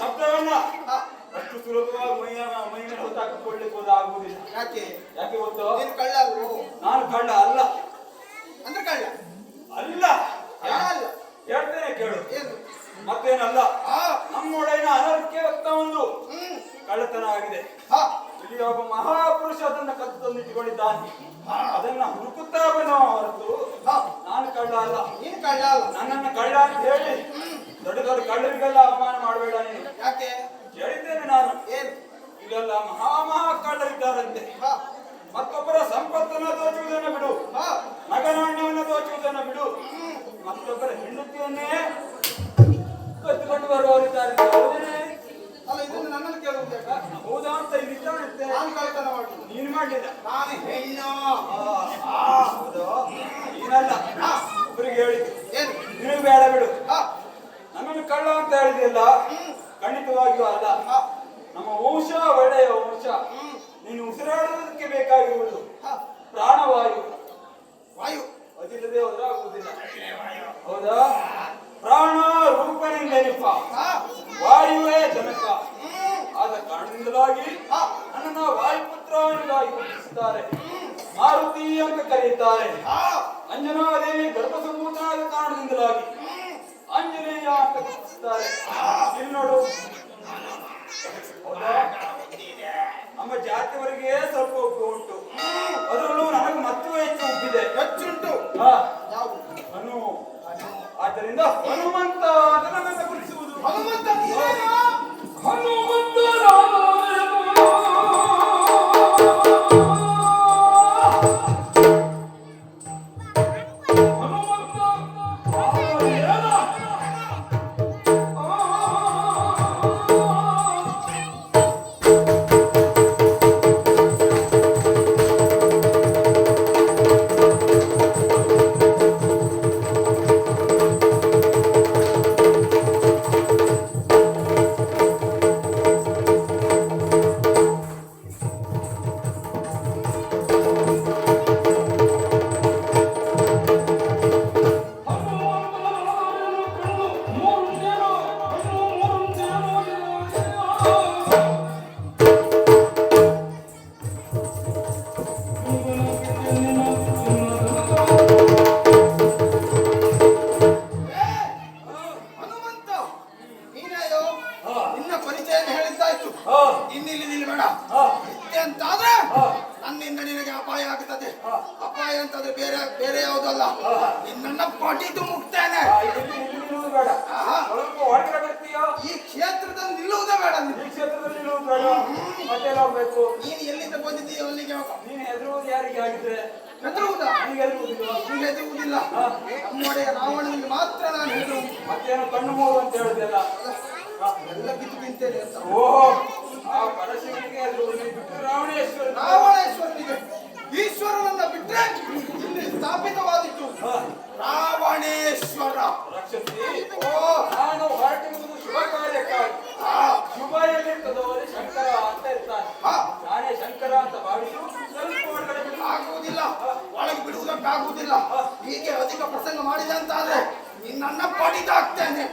ಶಬ್ದವನ್ನ ಹಾ, ಅಷ್ಟು ಸುಲಭವಾಗಿ ಮೈನ ಹೊತ್ತಾಕಿಕೊಳ್ಳಿಕ್ಕೆ ಆಗುವುದಿಲ್ಲ. ಯಾಕೆ ಯಾಕೆ ಗೊತ್ತು? ನೀನು ಕಳ್ಳ ಅಲ್ವೋ? ನಾನು ಕಳ್ಳ ಅಲ್ಲ. ಅಂದ್ರೆ ಕಳ್ಳ ಅಲ್ಲ ಯಾರಲ್ಲ? ಹೇಳ್ತೇನೆ ಕೇಳು. ಏನು? ಮತ್ತೇನಲ್ಲ, ಆ, ನಮ್ಮೊಡೆಯನ ಅನರ್ಹ್ಯವತ್ತ ಒಂದು ಹ್ಮ್, ಕಳ್ಳತನ ಆಗಿದೆ. ಹಾ, ಇಲ್ಲಿ ಒಬ್ಬ ಮಹಾಪುರುಷ ಅದನ್ನ ಕದ್ದು ತಂದಿಟ್ಟುಕೊಂಡಿದ್ದಾನೆ. ಅದನ್ನ ಹುಡುಕುತ್ತಾ ಬಂದವ ಹೊರತು ಹಾ, ನಾನು ಕಳ್ಳ ಅಲ್ಲ. ನೀನು ಕಳ್ಳ ಅಲ್ಲ. ನನ್ನನ್ನ ಕಳ್ಳ ಅಂತ ಹೇಳಿ ದೊಡ್ಡ ದೊಡ್ಡ ಕಳ್ಳರಿಗೆಲ್ಲ ಅವಮಾನ ಮಾಡಬೇಡ ನೀನು. ಯಾಕೆ? ಹೇಳಿದ್ದೇನೆ ನಾನು. ಏನು? ಇಲ್ಲೆಲ್ಲ ಮಹಾ ಕಳ್ಳರಿದ್ದಾರಂತೆ. ಹಾ, ಮತ್ತೊಬ್ಬರ ಸಂಪತ್ತನ್ನ ದೋಚುವುದನ್ನ ಬಿಡು, ಹಾ, ನಗನಾಣ್ಯವನ್ನು ದೋಚುವುದನ್ನ ಬಿಡು, ಮತ್ತೊಬ್ಬರ ಹೆಂಡತಿಯನ್ನೇ ಕದ್ದುಕೊಂಡು ಬರುವವರಿದ್ದಾರೆ. ಅಲ್ಲ ಇದನ್ನು ನನ್ನನ್ನು ಕೇಳುವುದು ಯಾಕೆ? ಹೌದಾ ಅಂತ ಇಲ್ಲಿದ್ದಾನಂತೆ. ನಾನು ಕಳ್ತನ ಮಾಡುದು. ನೀನು ಮಾಡಲಿಲ್ಲ. ನಾನು ಹೆಣ್ಣು. ಹೌದು, ನೀನಲ್ಲ. ಒಬ್ಬರಿಗೆ ಹೇಳಿದ್ದು ಏನು? ನಿನಗೆ ಬೇಡ ಬಿಡು. ಹಾ, ನನ್ನನ್ನು ಕಳ್ಳ ಅಂತ ಹೇಳಿದೆಯಲ್ಲ, ಖಂಡಿತವಾಗಿಯೂ ಅಲ್ಲ. ಹಾ, ನಮ್ಮ ವಂಶ ಒಳ್ಳೆಯ ವಂಶ. ಹ್ಮ್, ನೀನು ಉಸಿರಾಡುವುದಕ್ಕೆ ಬೇಕಾಗಿರುವುದು ಹಾ, ಪ್ರಾಣವಾಯು. ವಾಯು. ಅದಿಲ್ಲದೆ ಹೋದ್ರೆ ಆಗುವುದಿಲ್ಲ. ಹೌದಾ? ಪ್ರಾಣ ರೂಪನೆಂದೆನಿಪ, ಹಾ, ವಾಯುವೇ ಜನಕ. ಹ್ಮ್, ಆದ ಕಾರಣದಿಂದಲಾಗಿ ಹಾ, ನನ್ನನ್ನು ವಾಯುಪುತ್ರ ಎನ್ನುವುದಾಗಿ ಗುರುತಿಸುತ್ತಾರೆ. ಮಾರುತಿ ಅಂತ ಕರೆಯುತ್ತಾರೆ. ಹಾ, ಅಂಜನಾದೇವಿ ಗರ್ಭಸಂಭೂತನಾದ ಕಾರಣದಿಂದಲಾಗಿ ಹ್ಮ್, ಆಂಜನೇಯ ಅಂತ ಗುರುತಿಸುತ್ತಾರೆ. ಇಲ್ಲಿ ನೋಡು. ಹೌದಾ? ನಮ್ಮ ಜಾತಿಯವರಿಗೆ ಸ್ವಲ್ಪ ಒಪ್ಪು ಉಂಟು, ಅದರಲ್ಲೂ ನನಗೆ ಮತ್ತು ಹೆಚ್ಚು ಉಪ್ಪಿದೆ. ಹೆಚ್ಚುಂಟು. ಹಾ, ಯಾವುದು? ಹನು. ಆದ್ದರಿಂದ ಹನುಮಂತ ಅಂತ ನನ್ನನ್ನು ಗುರುತಿಸುವುದು. ಹನುಮಂತ ನೀನೇನಾ? ಹನುಮಂತ ನೀನೇಯೋ? ನಿನ್ನ ಪರಿಚಯ ಹೇಳಿದ್ದಾಯ್ತು. ಇನ್ನಿಲ್ಲಿ ನಿಲ್ಬೇಡ. ಇತ್ತೆ ಅಂತಾದ್ರೆ ನನ್ನಿಂದ ನಿನಗೆ ಅಪಾಯ ಆಗುತ್ತದೆ. ಅಪಾಯ ಅಂತಂದ್ರೆ ಬೇರೆ ಬೇರೆ ಯಾವುದಲ್ಲ, ನಿನ್ನನ್ನ ಪಟಿದು ಮುಗ್ತೇನೆ. ನಿಲ್ಲುವುದು ಬೇಡ. ಸ್ವಲ್ಪ ಹೊರಗಡೆ ಬರ್ತೀಯೋ? ಈ ಕ್ಷೇತ್ರದಲ್ಲಿ ನಿಲ್ಲುವುದೇ ಬೇಡ. ಈ ಕ್ಷೇತ್ರದಲ್ಲಿ ನಿಲ್ಲುವುದು ಬೇಡ. ಮತ್ತೆ ಹೋಗ್ಬೇಕು. ನೀನು ಎಲ್ಲಿಂದ ಬಂದಿದ್ದೀಯೋ ಅಲ್ಲಿಗೆ ಹೋಗ. ನೀನು ಹೆದರುವುದು ಯಾರಿಗೆ ಆಗಿದ್ರೆ? ಹೆದರುವುದಾ? ನನಗೆ ಹೆದರುವುದಿಲ್ಲ. ನೀನು ಹೆದರುವುದಿಲ್ಲ. ನಮ್ಮೊಡೆಯ ರಾವಣನಿಗೆ ಮಾತ್ರ ನಾನು ಹೆದರು. ಮತ್ತೇನು ಕಣ್ಣು ಮೂರು ಅಂತ ಹೇಳಿದೆಲ್ಲ. ಎಲ್ಲ ಕಿತ್ತು ತಿಂತೇನೆ ಅಂತ. ಓಹೋ, ಆ ಪರಶಿವನಿಗೆ ಹೆದರುವುದು ಬಿಟ್ಟು ರಾವಣೇಶ್ವರ. ರಾವಣೇಶ್ವರನಿಗೆ ಈಶ್ವರನನ್ನ ಬಿಟ್ರೆ ಇಲ್ಲಿ ಸ್ಥಾಪಿತವಾದಿತ್ತು ರಾವಣೇಶ್ವರ. ರಕ್ಷಸಿ, ಓ, ನಾನು ಹೊರಟಿರುವುದು ಶುಭ ಕಾರ್ಯಕ್ಕಾಗಿ. ಶುಭ ಎಲ್ಲಿರ್ತದೋ ಅಲ್ಲಿ ಶಂಕರ ಅಂತ ಇರ್ತಾನೆ. ಹಾ, ನಾನೇ ಶಂಕರ ಅಂತ ಭಾವಿಸು. ಸ್ವಲ್ಪ ಹೊರಗಡೆ ಬಿಡು. ಆಗುವುದಿಲ್ಲ. ಒಳಗೆ ಬಿಡುವುದಕ್ಕಾಗುವುದಿಲ್ಲ. ಹೀಗೆ ಅಧಿಕ ಪ್ರಸಂಗ ಮಾಡಿದೆ ಅಂತ ಆದ್ರೆ ನಿನ್ನನ್ನ ಪಡಿದಾಕ್ತೇನೆ.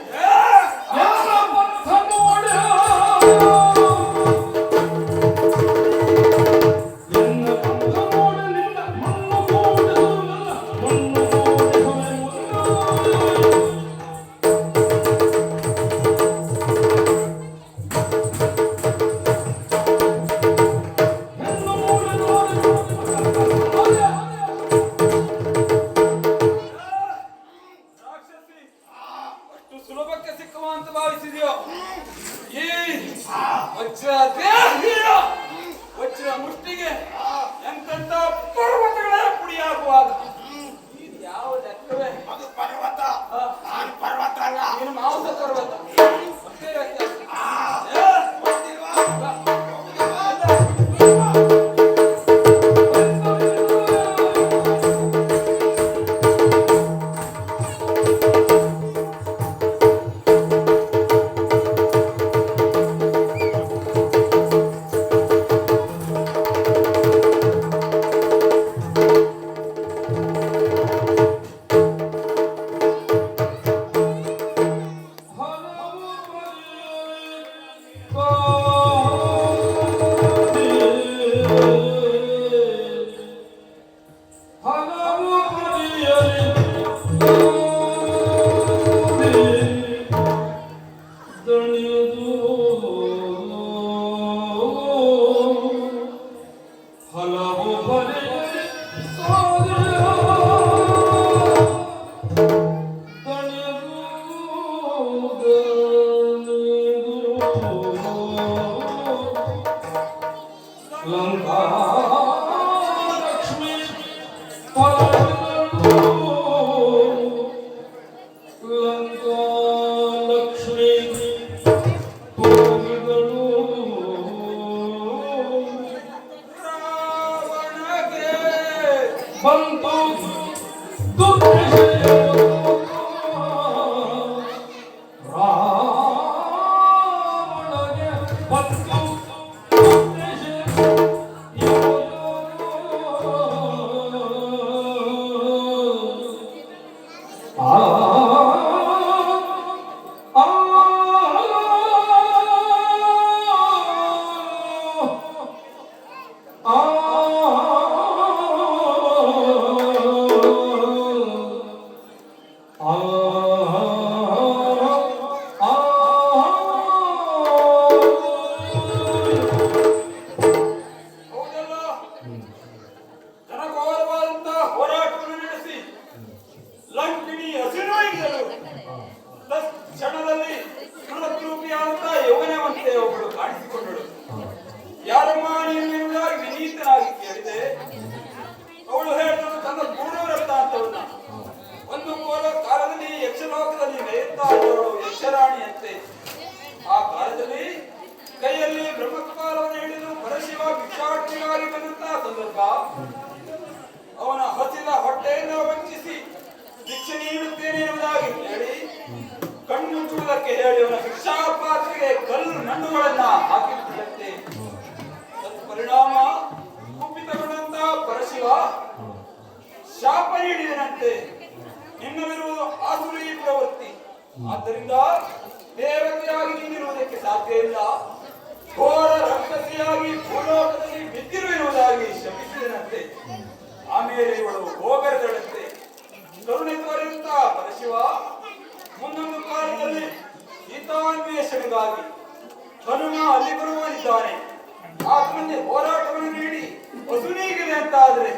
ರಾಕ್ಷಸಿ, ಅಷ್ಟು ಸುಲಭಕ್ಕೆ ಸಿಕ್ಕುವ ಅಂತ ಭಾವಿಸಿದೆಯೋ? ಈ ವಜ್ರ ದೇಹಿಯ ವಜ್ರ ಮುಷ್ಟಿಗೆ ಎಂತೆಂತ ಪರ್ವತಗಳೇ ಪುಡಿಯಾಗುವಾಗ ಇದು ಯಾವ ಲೆಕ್ಕವೇ? ಅದು ಪರ್ವತ. ನಾನು ಪರ್ವತ ಅಲ್ಲ. ನೀನು ಮಾಂಸ ಪರ್ವತ. ಅಷ್ಟೇ ವ್ಯತ್ಯಾಸ. ಗೊತ್ತಿಲ್ವಾ? ಹೋಗುದಿಲ್ವಾ? ಲಂಕಾಲಕ್ಷ್ಮೀ ಫಲಗಳು ಲಂಕಾಲಕ್ಷ್ಮೀ ಫಲಗಳು ರಾವಣಗೆ ಬಂತು ದುರ್ವಿಷಯ ರಾವಣಗೆ ಬಂತು ಹೌದಲ್ಲ ಜನಘೋರವಾದಂತಹ ಹೋರಾಟವನ್ನು ನಡೆಸಿ ಲಂಕಿಣಿ ಹಸಿರುವಾಗಿದ್ದಳು. ಕ್ಷಣದಲ್ಲಿ ಮೃತರೂಪಿಯಾದಂತಹ ಯೌವನವಂತೆ ಅವಳು ಕಾಣಿಸಿಕೊಂಡಳು. ಯಾರಮ್ಮ ನೀನು ಎಂಬುದಾಗಿ ವಿನೀತನಾಗಿ ಕೇಳಿದೆ. ಅವಳು ಹೇಳಿದಳು ತನ್ನ ಪೂರ್ಣವ್ರತಾಂತವನ್ನ. ಒಂದು ಕಾಲದಲ್ಲಿ ಯಕ್ಷಲೋಕದಲ್ಲಿ ಮೆರೆಯುತ್ತಾ ಇದ್ದವಳು ಯಕ್ಷರಾಣಿಯಂತೆ. ಆ ಕಾಲದಲ್ಲಿ ಕೈಯಲ್ಲಿ ಬ್ರಹ್ಮಕಪಾಲವನ್ನು ಹಿಡಿದು ಪರಶಿವ ಭಿಕ್ಷಾಟನೆಗಾಗಿ ಬಂದಂತಹ ಸಂದರ್ಭ ಅವನ ಹಸಿದ ಹೊಟ್ಟೆಯನ್ನು ವಂಚಿಸಿ ಭಿಕ್ಷೆ ನೀಡುತ್ತೇನೆ ಎಂಬುದಾಗಿ ಹೇಳಿ ಕಣ್ಣುಚ್ಚುವುದಕ್ಕೆ ಹೇಳಿ ಅವನ ಭಿಕ್ಷಾ ಪಾತ್ರೆಗೆ ಕಲ್ಲು ಮಣ್ಣುಗಳನ್ನ ಹಾಕಿಬಿಟ್ಟಂತೆ. ತತ್ಪರಿಣಾಮ ಕುಪಿತಗೊಂಡಂತಹ ಪರಶಿವ ಶಾಪ ನೀಡಿದನಂತೆ, ನಿನ್ನಲ್ಲಿರುವುದು ಆಸುರಿ ಪ್ರವೃತ್ತಿ, ಆದ್ದರಿಂದ ದೇವತೆಯಾಗಿ ನೀನಿರುವುದಕ್ಕೆ ಸಾಧ್ಯ ಇಲ್ಲ, ಘೋರ ರಕ್ಷಸಿಯಾಗಿ ಭೂಲೋಕದಲ್ಲಿ ಬಿದ್ದಿರುವುದಾಗಿ ಶಪಿಸಿದನಂತೆ. ಆಮೇಲೆ ಇವಳು ಹೋಗರದಳಂತೆ. ಕರುಣೆ ತೋರಿದಂತಹ ಪರಶಿವ ಮುಂದೊಂದು ಕಾಲದಲ್ಲಿ ಸೀತಾನ್ವೇಷಣೆಗಾಗಿ ಹನುಮ ಅಲ್ಲಿ ಬರುವನಿದ್ದಾನೆ, ಆತನಲ್ಲಿ ಹೋರಾಟವನ್ನು ನೀಡಿ ವಸುನೀಗಿದೆ ಅಂತ ಆದ್ರೆ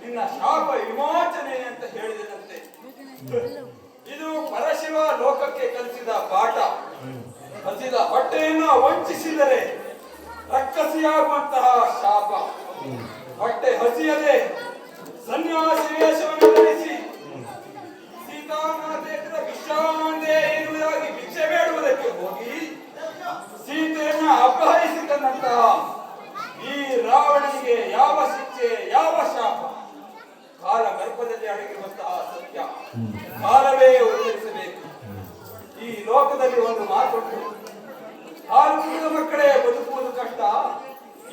ನಿನ್ನ ಶಾಪ ವಿಮೋಚನೆ ಅಂತ ಹೇಳಿದನಂತೆ. ಇದು ಪರಶಿವ ಲೋಕಕ್ಕೆ ಕಲಿಸಿದ ಪಾಠ. ಹಸಿದ ಹೊಟ್ಟೆಯನ್ನು ವಂಚಿಸಿದರೆ ರಕ್ಕಸಿಯಾಗುವಂತಹ ಶಾಪ. ಹೊಟ್ಟೆ ಹಸಿಯದೆ ಸನ್ಯಾಸಿ ವೇಷವನ್ನು ಧರಿಸಿ ಸೀತಾಮಾತೆ ಭಿಕ್ಷಾಂದೆ ಎನ್ನುವುದಾಗಿ ಭಿಕ್ಷೆ ಬೇಡುವುದಕ್ಕೆ ಹೋಗಿ ಸೀತೆಯನ್ನ ಅಪಹರಿಸಿದಂತಹ ಈ ರಾವಣನಿಗೆ ಯಾವ ಶಿಕ್ಷೆ, ಯಾವ ಶಾಪ? ಕಾಲ ಗರ್ಭದಲ್ಲಿ ಅಡಗಿರುವಂತಹ ಸತ್ಯ ಕಾಲವೇ ಉತ್ತರಿಸಬೇಕು. ಈ ಲೋಕದಲ್ಲಿ ಒಂದು ಮಾತುಂಟು, ಹಾಲು ಕುಡಿದ ಮಕ್ಕಳೇ ಬದುಕುವುದು ಕಷ್ಟ,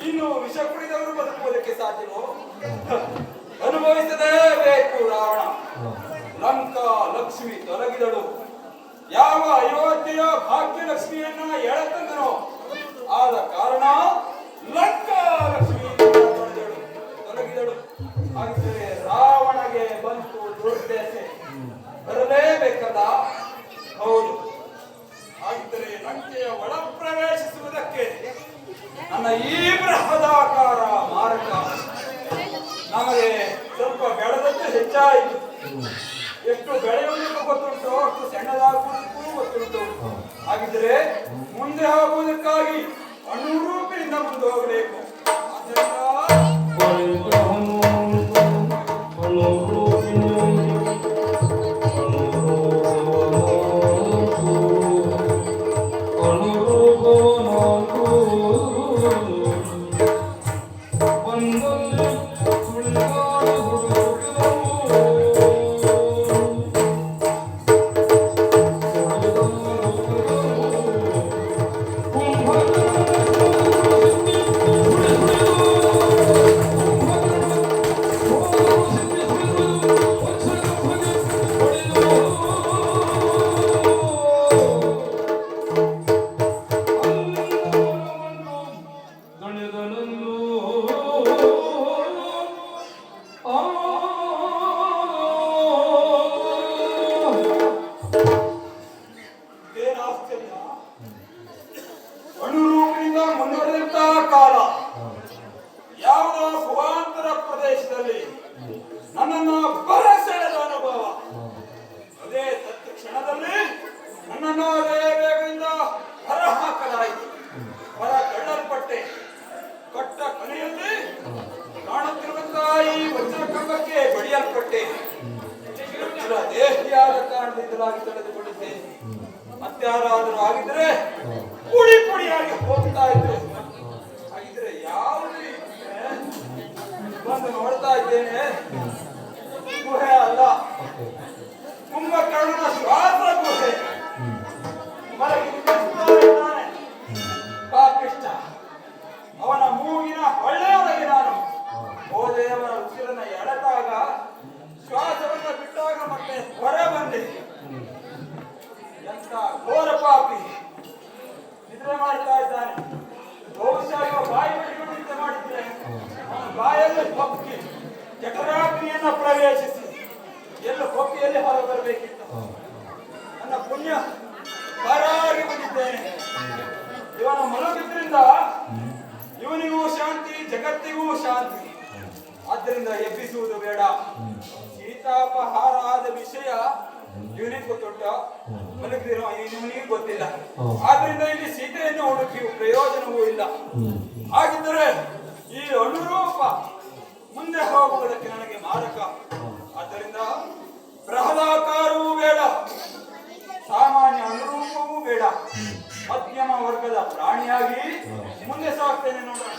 ಇನ್ನು ವಿಷ ಕುಡಿದವರು ಬದುಕುವುದಕ್ಕೆ ಸಾಧ್ಯವೋ? ಅನುಭವಿಸಲೇಬೇಕು ರಾವಣ. ಲಂಕಾ ಲಕ್ಷ್ಮಿ ತೊಲಗಿದಳು. ಯಾವ ಅಯೋಧ್ಯೆಯ ಭಾಗ್ಯಲಕ್ಷ್ಮಿಯನ್ನ ಎಳೆತಂದನೋ ಆದ ಕಾರಣ ಲಂಕಾ ಲಕ್ಷ್ಮಿ ತೊಲಗಿದಳು. ಹಾಗಿದ್ದರೆ ರಾವಣಗೆ ಬಂತು ದುರ್ದಶೆ, ಬರಲೇಬೇಕಲ್ಲ? ಹೌದು. ಹಾಗಿದ್ದರೆ ಲಂಕೆಯ ಒಳ ಪ್ರವೇಶಿಸುವುದಕ್ಕೆ ನನ್ನ ಈ ಬೃಹದಾಕಾರ ಮಾರಕ ನಮಗೆ ಸ್ವಲ್ಪ ಬೆಳೆದದ್ದು ಹೆಚ್ಚಾಯಿತು. ಎಷ್ಟು ಬೆಳೆಯುವುದಕ್ಕೂ ಗೊತ್ತುಂಟು, ಅಷ್ಟು ಸಣ್ಣದಾಗುವುದಕ್ಕೂ ಗೊತ್ತುಂಟು. ಹಾಗಿದ್ರೆ ಮುಂದೆ ಹೋಗುವುದಕ್ಕಾಗಿ ಅನುರೂಪಿನಿಂದ ಮುಂದೆ ಹೋಗಬೇಕು. ಕುಂಭ ಹೀಗೆ ಬಡಿಯಲ್ಪಟ್ಟೆ ದೇಹಿಯಾದ ಕಾರಣದಿಂದಲಾಗಿ ತಡೆದುಕೊಂಡಿದ್ದೇನೆ. ಮತ್ತಾರಾದರೂ ಆಗಿದ್ರೆ ಪುಡಿ ಪುಡಿಯಾಗಿ ಹೋಗ್ತಾ ಇದ್ರು. ಹಾಗಿದ್ರೆ ಯಾವ ಬಂದು ನೋಡ್ತಾ ಇದ್ದೇನೆ, ಗುಹೆ ಅಲ್ಲ, ಕುಂಭಕರ್ಣನ ಶ್ವಾಸ ಗುಹೆ. ಮಲಗಿದ್ದಾನೆ ಪಾಪಿಷ್ಟ, ಅವನ ಮೂಗಿನ ಒಳ್ಳೆಯವರಿಗೆ ನಾನು ಓದೆಯವರ ಉಸಿರನ್ನ ಎಳೆದಾಗ, ಶ್ವಾಸವನ್ನ ಬಿಟ್ಟಾಗ ಮತ್ತೆ ಹೊರ ಬಂದೆ. ಎಂತ ಘೋರ ಪಾಪಿ ನಿದ್ರೆ ಮಾಡ್ತಾ ಇದ್ದಾನೆ. ಬಹುಶಃ ಇವ ಬಾಯಿ ಬಿಟ್ಟು ನಿದ್ರೆ ಮಾಡಿದ್ರೆ ಬಾಯಲ್ಲಿ ಹೊಕ್ಕಿ ಜಠರಾಗ್ನಿಯನ್ನ ಪ್ರವೇಶಿಸಿ ಎಲ್ಲ ಹೊಕ್ಕಿಯಲ್ಲಿ ಹೊರ ಬರಬೇಕಿತ್ತು. ನನ್ನ ಪುಣ್ಯ ಪರಾಗಿ ಬಂದಿದ್ದೇನೆ. ಇವನ ಮಲಗಿದ್ರಿಂದ ಇವನಿಗೂ ಶಾಂತಿ, ಜಗತ್ತಿಗೂ ಶಾಂತಿ. ಆದ್ದರಿಂದ ಎಬ್ಬಿಸುವುದು ಬೇಡ. ಶೀತಾಪಹಾರ ಆದ ವಿಷಯ ಇವನಿಗೆ ಗೊತ್ತುಂಟ, ಮಲಗಿದಿರೋ ಇವನಿಗೆ ಗೊತ್ತಿಲ್ಲ. ಆದ್ರಿಂದ ಇಲ್ಲಿ ಸೀತೆಯನ್ನು ಹುಡುಕಿ ಪ್ರಯೋಜನವೂ ಇಲ್ಲ. ಹಾಗಿದ್ದರೆ ಈ ಅನುರೂಪ ಮುಂದೆ ಹೋಗುವುದಕ್ಕೆ ನನಗೆ ಮಾರಕ. ಆದ್ದರಿಂದ ಬೃಹದಾಕಾರವೂ ಬೇಡ, ಸಾಮಾನ್ಯ ಅನುರೂಪವೂ ಬೇಡ, ಮಧ್ಯಮ ವರ್ಗದ ಪ್ರಾಣಿಯಾಗಿ ಮುಂದೆ ಸಾಗ್ತೇನೆ ನೋಡೋಣ.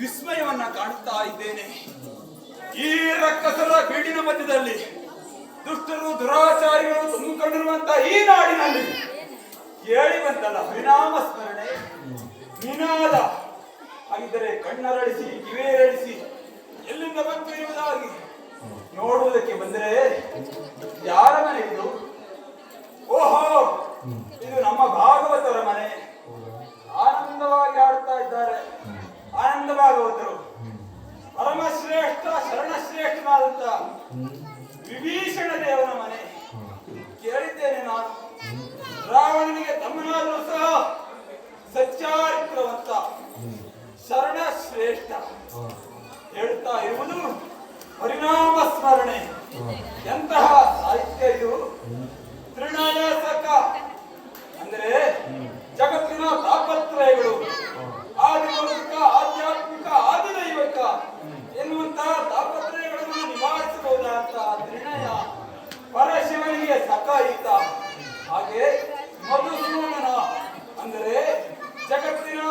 ವಿಸ್ಮಯವನ್ನ ಕಾಣುತ್ತಾ ಇದ್ದೇನೆ. ಈ ರಕ್ಕಸರ ಬೀಡಿನ ಮಧ್ಯದಲ್ಲಿ ದುಷ್ಟರು ದುರಾಚಾರಿಗಳು ತುಂಬಿಕೊಂಡಿರುವಂತ ಈ ನಾಡಿನಲ್ಲಿ ಕೇಳಿ ಬಂತಲ್ಲ ಹರಿನಾಮ ಸ್ಮರಣೆ ನಿನಾದ. ಹಾಗಿದ್ದರೆ ಕಣ್ಣರಳಿಸಿ ಕಿವೇರಳಿಸಿ ಎಲ್ಲಿಂದ ಬಂತು ಎಂಬುದಾಗಿ ನೋಡುವುದಕ್ಕೆ ಬಂದರೆ ಯಾರ ಮನೆ ಇದು? ಓಹೋ, ಇದು ನಮ್ಮ ಭಾಗವತರ ಮನೆ. ಆನಂದವಾಗಿ ಆಡ್ತಾ ಇದ್ದಾರೆ ಆನಂದ ಭಾಗವತರು. ಪರಮಶ್ರೇಷ್ಠ ಶರಣಶ್ರೇಷ್ಠನಾದಂತ ವಿಭೀಷಣ ದೇವನ ಮನೆ. ಕೇಳಿದ್ದೇನೆ ನಾನು, ರಾವಣನಿಗೆ ತಮ್ಮನಾದರೂ ಸಹ ಸಚ್ಚಾರಿತ್ರವಂತ ಶರಣ ಶ್ರೇಷ್ಠ ಹೇಳ್ತಾ ಇರುವುದು ಪರಿಣಾಮ ಸ್ಮರಣೆ. ಎಂತಹ ಸಾಹಿತ್ಯ ಇದು! ತ್ರಿನಯ ಸಕ ಅಂದ್ರೆ ಜಗತ್ತಿನ ತಾಪತ್ರಯಗಳು, ಆದಿಭೌತಿಕ, ಆಧ್ಯಾತ್ಮಿಕ, ಆದಿದೈವಿಕ ಎನ್ನುವಂತಹ ತಾಪತ್ರಯಗಳನ್ನು ನಿವಾರಿಸಬಹುದಾದ ತ್ರಿನಯ. ಪರಶಿವನಿಗೆ ಸಕ ಈತ. ಹಾಗೆ ಮಧುಸೂದನ ಅಂದರೆ ಜಗತ್ತಿನ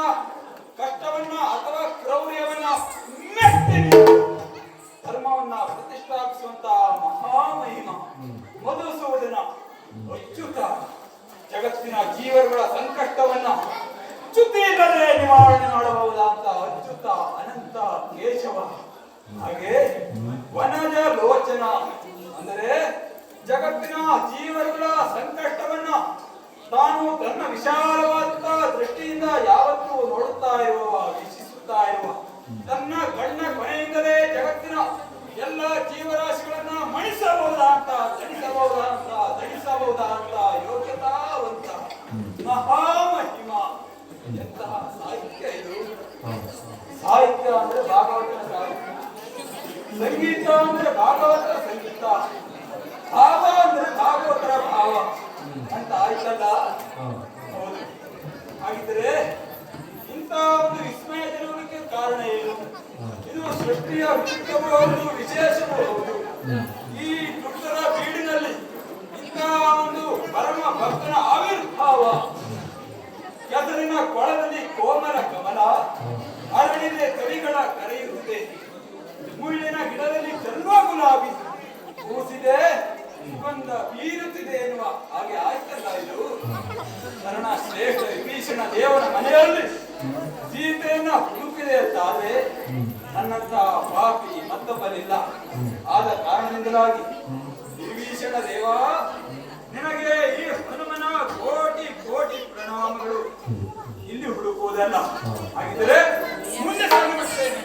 ಕಷ್ಟವನ್ನ ಅಥವಾ ಕ್ರೌರ್ಯವನ್ನ ಮೆಟ್ಟಿ ಧರ್ಮವನ್ನ ಪ್ರತಿಷ್ಠಾಪಿಸುವಂತಹ ಮಹಾಮಹಿಮ ಮಧುಸೂದನ. ಅಚ್ಯುತ ಜಗತ್ತಿನ ಜೀವಗಳ ಸಂಕಷ್ಟವನ್ನ ಚ್ಯುತಿಯಿಲ್ಲದೆ ನಿವಾರಣೆ ಮಾಡಬಹುದಾದ ಅಚ್ಯುತ ಅನಂತ ಕೇಶವ. ಹಾಗೆ ವನಜ ಲೋಚನ ಅಂದರೆ ಜಗತ್ತಿನ ಜೀವಗಳ ಸಂಕಷ್ಟವನ್ನ ತಾನು ತನ್ನ ವಿಶಾಲವಾದ ದೃಷ್ಟಿಯಿಂದ ಯಾವತ್ತೂ ನೋಡುತ್ತಾ ಇರುವ, ವೀಕ್ಷಿಸುತ್ತಾ ಇರುವ, ತನ್ನ ಕಣ್ಣ ಕೊನೆಯಿಂದಲೇ ಜಗತ್ತಿನ ಎಲ್ಲ ಜೀವರಾಶಿಗಳನ್ನ ಮಣಿಸಬಹುದಾದಂತ, ಧರಿಸಬಹುದಾದಂತ ಯೋಗ್ಯತಾವಂತ ಮಹಾಮಹಿಮ. ಎಂತಹ ಸಾಹಿತ್ಯ ಇದು! ಸಾಹಿತ್ಯ ಅಂದ್ರೆ ಭಾಗವತರ ಸಾಹಿತ್ಯ, ಸಂಗೀತ ಅಂದ್ರೆ ಭಾಗವತರ ಸಂಗೀತ, ಭಾವ ಅಂದ್ರೆ ಭಾಗವತರ ಭಾವ ಅಂತ ಆಯ್ತಲ್ಲ. ಹೌದು. ಹಾಗಿದ್ರೆ ಇಂಥ ಒಂದು ವಿಸ್ಮಯ ಜರುಗಲಿಕ್ಕೆ ಕಾರಣ ಏನು? ಇದು ಸೃಷ್ಟಿಯ ವಿಚಿತ್ರವೂ ಹೌದು, ವಿಶೇಷವೂ ಹೌದು. ಈ ದುಃಖದ ಬೀಡಿನಲ್ಲಿ ಇಂಥ ಒಂದು ಪರಮ ಭಕ್ತನ ಆವಿರ್ಭಾವ. ಕೆಸರಿನ ಕೊಳದಲ್ಲಿ ಕೋಮಲ ಕಮಲ ಅರಳಿದೆ, ಕವಿಗಳ ಕರೆಯುತ್ತಿದೆ. ಮುಳ್ಳಿನ ಗಿಡದಲ್ಲಿ ಚೆಲ್ಲುವ ಗುಲಾಬಿ ಕೂಸಿದೆ, ಸುಗಂಧ ಬೀರುತ್ತಿದೆ ಎನ್ನುವ ಹಾಗೆ ಆಯ್ತಲ್ಲ ಇದು. ಕರ್ಣ ಶ್ರೇಷ್ಠ ವಿಭೀಷಣ ದೇವರ ಮನೆಯಲ್ಲಿ ಸೀತೆಯನ್ನ ಹುಡುಕಿದೆ ಅಂತಾದ್ರೆ ನನ್ನಂತ ಪಾಪಿ ಮತ್ತೊಬ್ಬನಿಲ್ಲ. ಆದ ಕಾರಣದಿಂದಲಾಗಿ ವಿಭೀಷಣ ದೇವ ನಿನಗೆ ಈ ಹನುಮನ ಕೋಟಿ ಕೋಟಿ ಪ್ರಣಾಮಗಳು. ಇಲ್ಲಿ ಹುಡುಕುವುದಲ್ಲ. ಹಾಗಿದ್ರೆ ಮುಂದೆ ಸಾಗಿಬಿಡ್ತೇನೆ.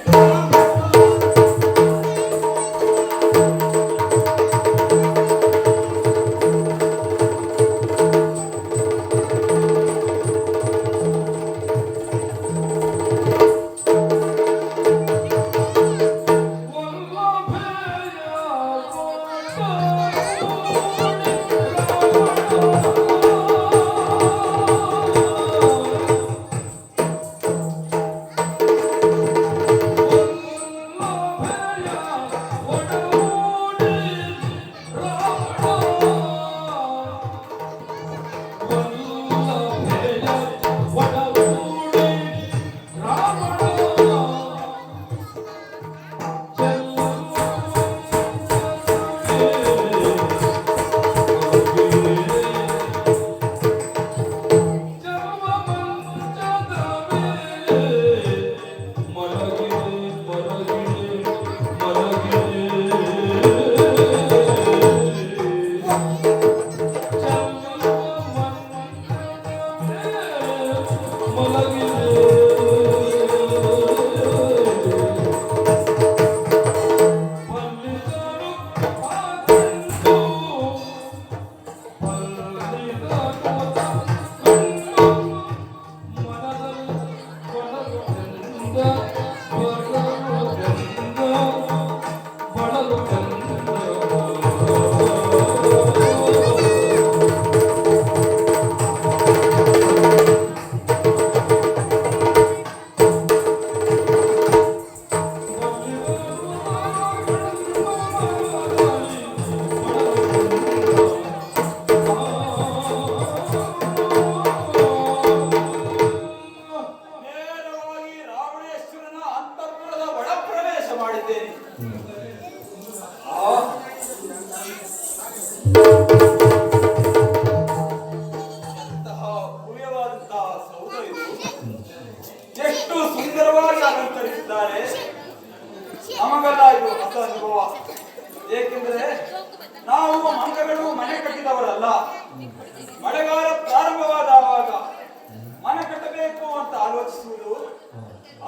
ನಮಗೆಲ್ಲ ಇದು ಹೊಸ ಅನುಭವ. ಏಕೆಂದ್ರೆ ನಾವು ಮಂಗಗಳು ಮನೆ ಕಟ್ಟಿದವರಲ್ಲ. ಮಳೆಗಾಲ ಪ್ರಾರಂಭವಾದಾಗ ಮನೆ ಕಟ್ಟಬೇಕು ಅಂತ ಆಲೋಚಿಸುವುದು,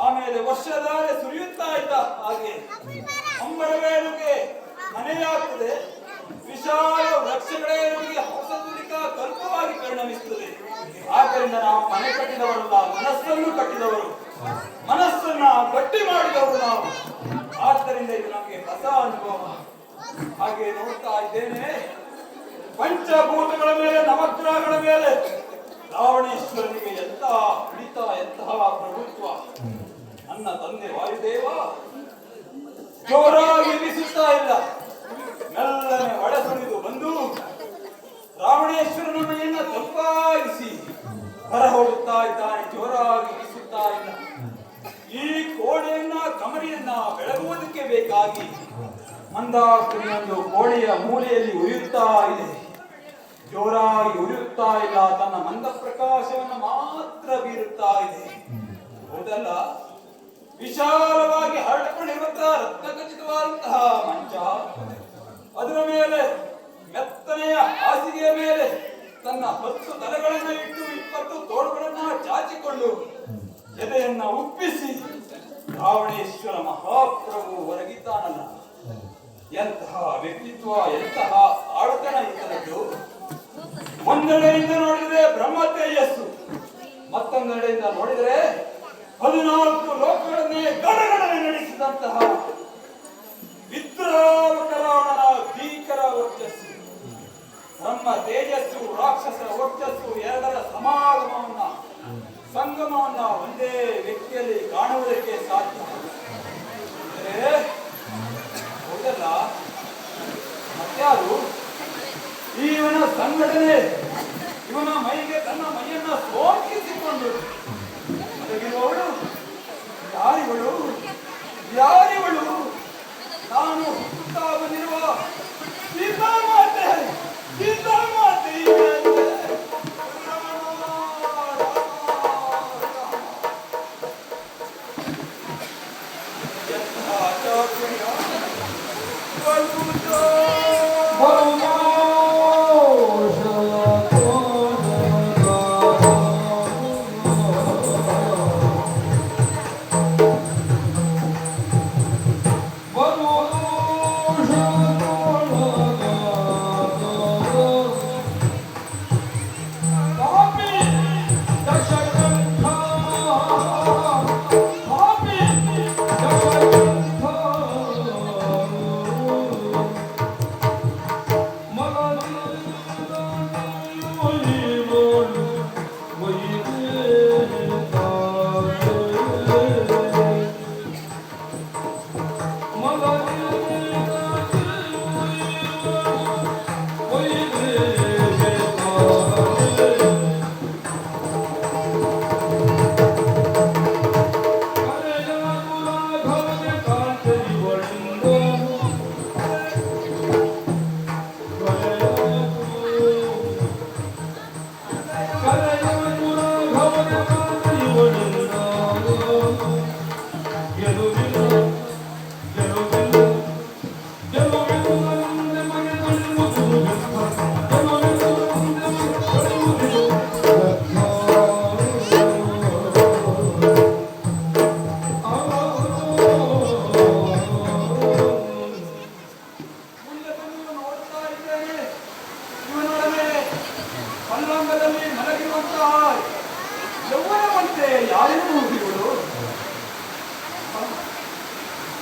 ಆಮೇಲೆ ವರ್ಷದಾಲೆ ಸುರಿಯುತ್ತಾ ಇದ್ದ ಹಾಗೆ ಅಂಬರವೇನುಗೆ ಮನೆಯಾಗ್ತದೆ. ವಿಶಾಲ ವೃಕ್ಷಗಳೇ ನಮಗೆ ಹೊಸದುಲಿಕ ಕಲ್ಪವಾಗಿ ಪರಿಣಮಿಸುತ್ತದೆ. ಆದ್ದರಿಂದ ನಾವು ಮನೆ ಕಟ್ಟಿದವರಲ್ಲ, ಮನಸ್ಸನ್ನು ಕಟ್ಟಿದವರು. ಮನಸ್ಸನ್ನ ಗಟ್ಟಿ ಮಾಡಿದವರು ನಾವು. ಆದ್ದರಿಂದ ಇದು ನಮಗೆ ಹೊಸ ಅನುಭವ. ಹಾಗೆ ನೋಡ್ತಾ ಇದ್ದೇನೆ, ಪಂಚಭೂತಗಳ ಮೇಲೆ, ನವಗ್ರಹಗಳ ಮೇಲೆ ರಾವಣೇಶ್ವರನಿಗೆ ಎಂತಹ ಹಿಡಿತ, ಎಂತಹ ಪ್ರಭುತ್ವ. ನನ್ನ ತಂದೆ ವಾಯುದೇವ ಜೋರಾಗಿ ಬೀಸುತ್ತಾ ಇಲ್ಲ, ಮೆಲ್ಲನೆ ಒಳಸುಳಿದು ಬಂದು ರಾವಣೇಶ್ವರನ ಮೈಯನ್ನ ತಂಪಾಗಿಸಿ ಹೊರ ಹೋಗುತ್ತಾ ಇದ್ದಾನೆ. ಜೋರಾಗಿ ಬೀಸುತ್ತಾ ಇಲ್ಲ. ಈ ಕೋಣೆಯನ್ನ, ಕಮರಿಯನ್ನ ಬೆಳಗುವುದಕ್ಕೆ ಬೇಕಾಗಿ ಮಂದಾಕಿನಿಯೊಂದು ಕೋಣೆಯ ಮೂಲೆಯಲ್ಲಿ ಉರಿಯುತ್ತಾ ಇದೆ. ಜೋರಾಗಿ ಉರಿಯುತ್ತಾ ಇಲ್ಲ, ತನ್ನ ಮಂದ ಪ್ರಕಾಶವನ್ನು ಮಾತ್ರ ಬೀರುತ್ತಾ ಇದೆ. ಹೌದಲ್ಲ, ವಿಶಾಲವಾಗಿ ಹರಡಿಕೊಂಡಿರುವಂತಹ ರತ್ನಖಚಿತವಾದಂತಹ ಮಂಚ, ಅದರ ಮೇಲೆ ಮೆತ್ತನೆಯ ಹಾಸಿಗೆಯ ಮೇಲೆ ತನ್ನ 10 ತಲೆಗಳನ್ನು ಇಟ್ಟು 20 ತೋಳುಗಳನ್ನ ಚಾಚಿಕೊಂಡು ಎದೆಯನ್ನ ಉಪ್ಪಿಸಿ ರಾವಣೇಶ್ವರ ಮಹಾಪ್ರಭು ಹೊರಗಿದ್ದಾನಲ್ಲ. ಎಂತಹ ವ್ಯಕ್ತಿತ್ವ, ಎಂತಹ ಆಡತನ ಇದ್ದದ್ದು. ಒಂದೆಡೆಯಿಂದ ನೋಡಿದರೆ ಬ್ರಹ್ಮ ತೇಜಸ್ಸು, ಮತ್ತೊಂದೆಡೆಯಿಂದ ನೋಡಿದರೆ 14 ಲೋಕಗಳನ್ನೇ ಗಡಗಡನೆ ನಡೆಸಿದಂತಹ ವಿದ್ರಾವಕರಾವಣನ ಭೀಕರ ವರ್ಚಸ್ಸು. ಬ್ರಹ್ಮ ತೇಜಸ್ಸು, ರಾಕ್ಷಸರ ವರ್ಚಸ್ಸು ಎರಡರ ಸಮಾಗಮವನ್ನ, ಸಂಗಮವನ್ನ ಒಂದೇ ವ್ಯಕ್ತಿಯಲ್ಲಿ ಕಾಣುವುದಕ್ಕೆ ಸಾಧ್ಯ. ಹೌದಲ್ಲ, ಮತ್ಯಾರು ಇವನ ಸಂಘಟನೆ, ಇವನ ಮೈಗೆ ತನ್ನ ಮೈಯನ್ನ ಸೋಂಕಿಸಿಕೊಂಡು ಮಲಗಿರುವವಳು ಯಾರಿವಳು? ಯಾರಿವಳು? ನಾನು ಹುಟ್ಟುತ್ತಾ ಬಂದಿರುವ ಸೀತಾಮಾತೆ, ಸೀತಾಮಾತೆ ಇವಳೇ.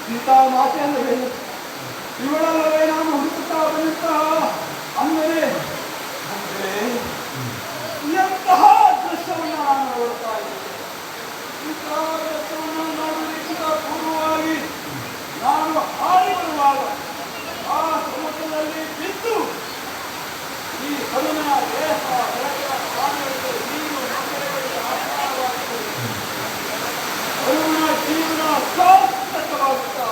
ಸೀತಾಮಾತೆ ಅಂದರೆ ಇವಳಲ್ಲವೇ ನಾನು ಹುಡುಕುತ್ತಾ ಬಂದಂತಹ ಅಂದರೆ ಎಂತಹ ದೃಶ್ಯವನ್ನು ನಾನು ನೋಡ್ತಾ ಇದ್ದೇನೆ. ಇಂತಹ ದೃಶ್ಯವನ್ನು ನೋಡುವುದಕ್ಕಿಂತ ಪೂರ್ವವಾಗಿ ನಾನು ಹಾರಿ ಬರುವಾಗ ಆ ಸಮುದ್ರದಲ್ಲಿ ಬಿದ್ದು ಈ ಹನುಮನ ದೇಹ ಬೆಳಕಿನ ಪ್ರಾಣಿಗಳಿಗೆ ನೀರು ಮಕ್ಕಳಿಗೆ ಆಹಾರವಾಗುತ್ತದೆ. ಹನುಮನ ಜೀವನ ಸಾರ್ಥಕವಾಗುತ್ತಾ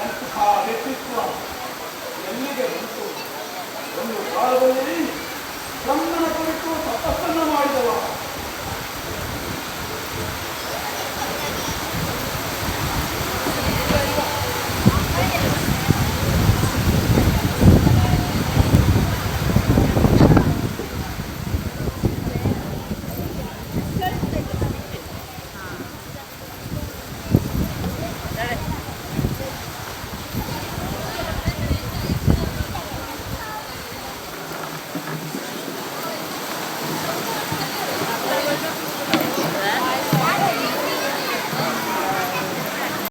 ಎಂತಹ ವ್ಯಕ್ತಿತ್ವ ಎಲ್ಲಿಗೆ ಬಂತು? ಒಂದು ಕಾಲದಲ್ಲಿ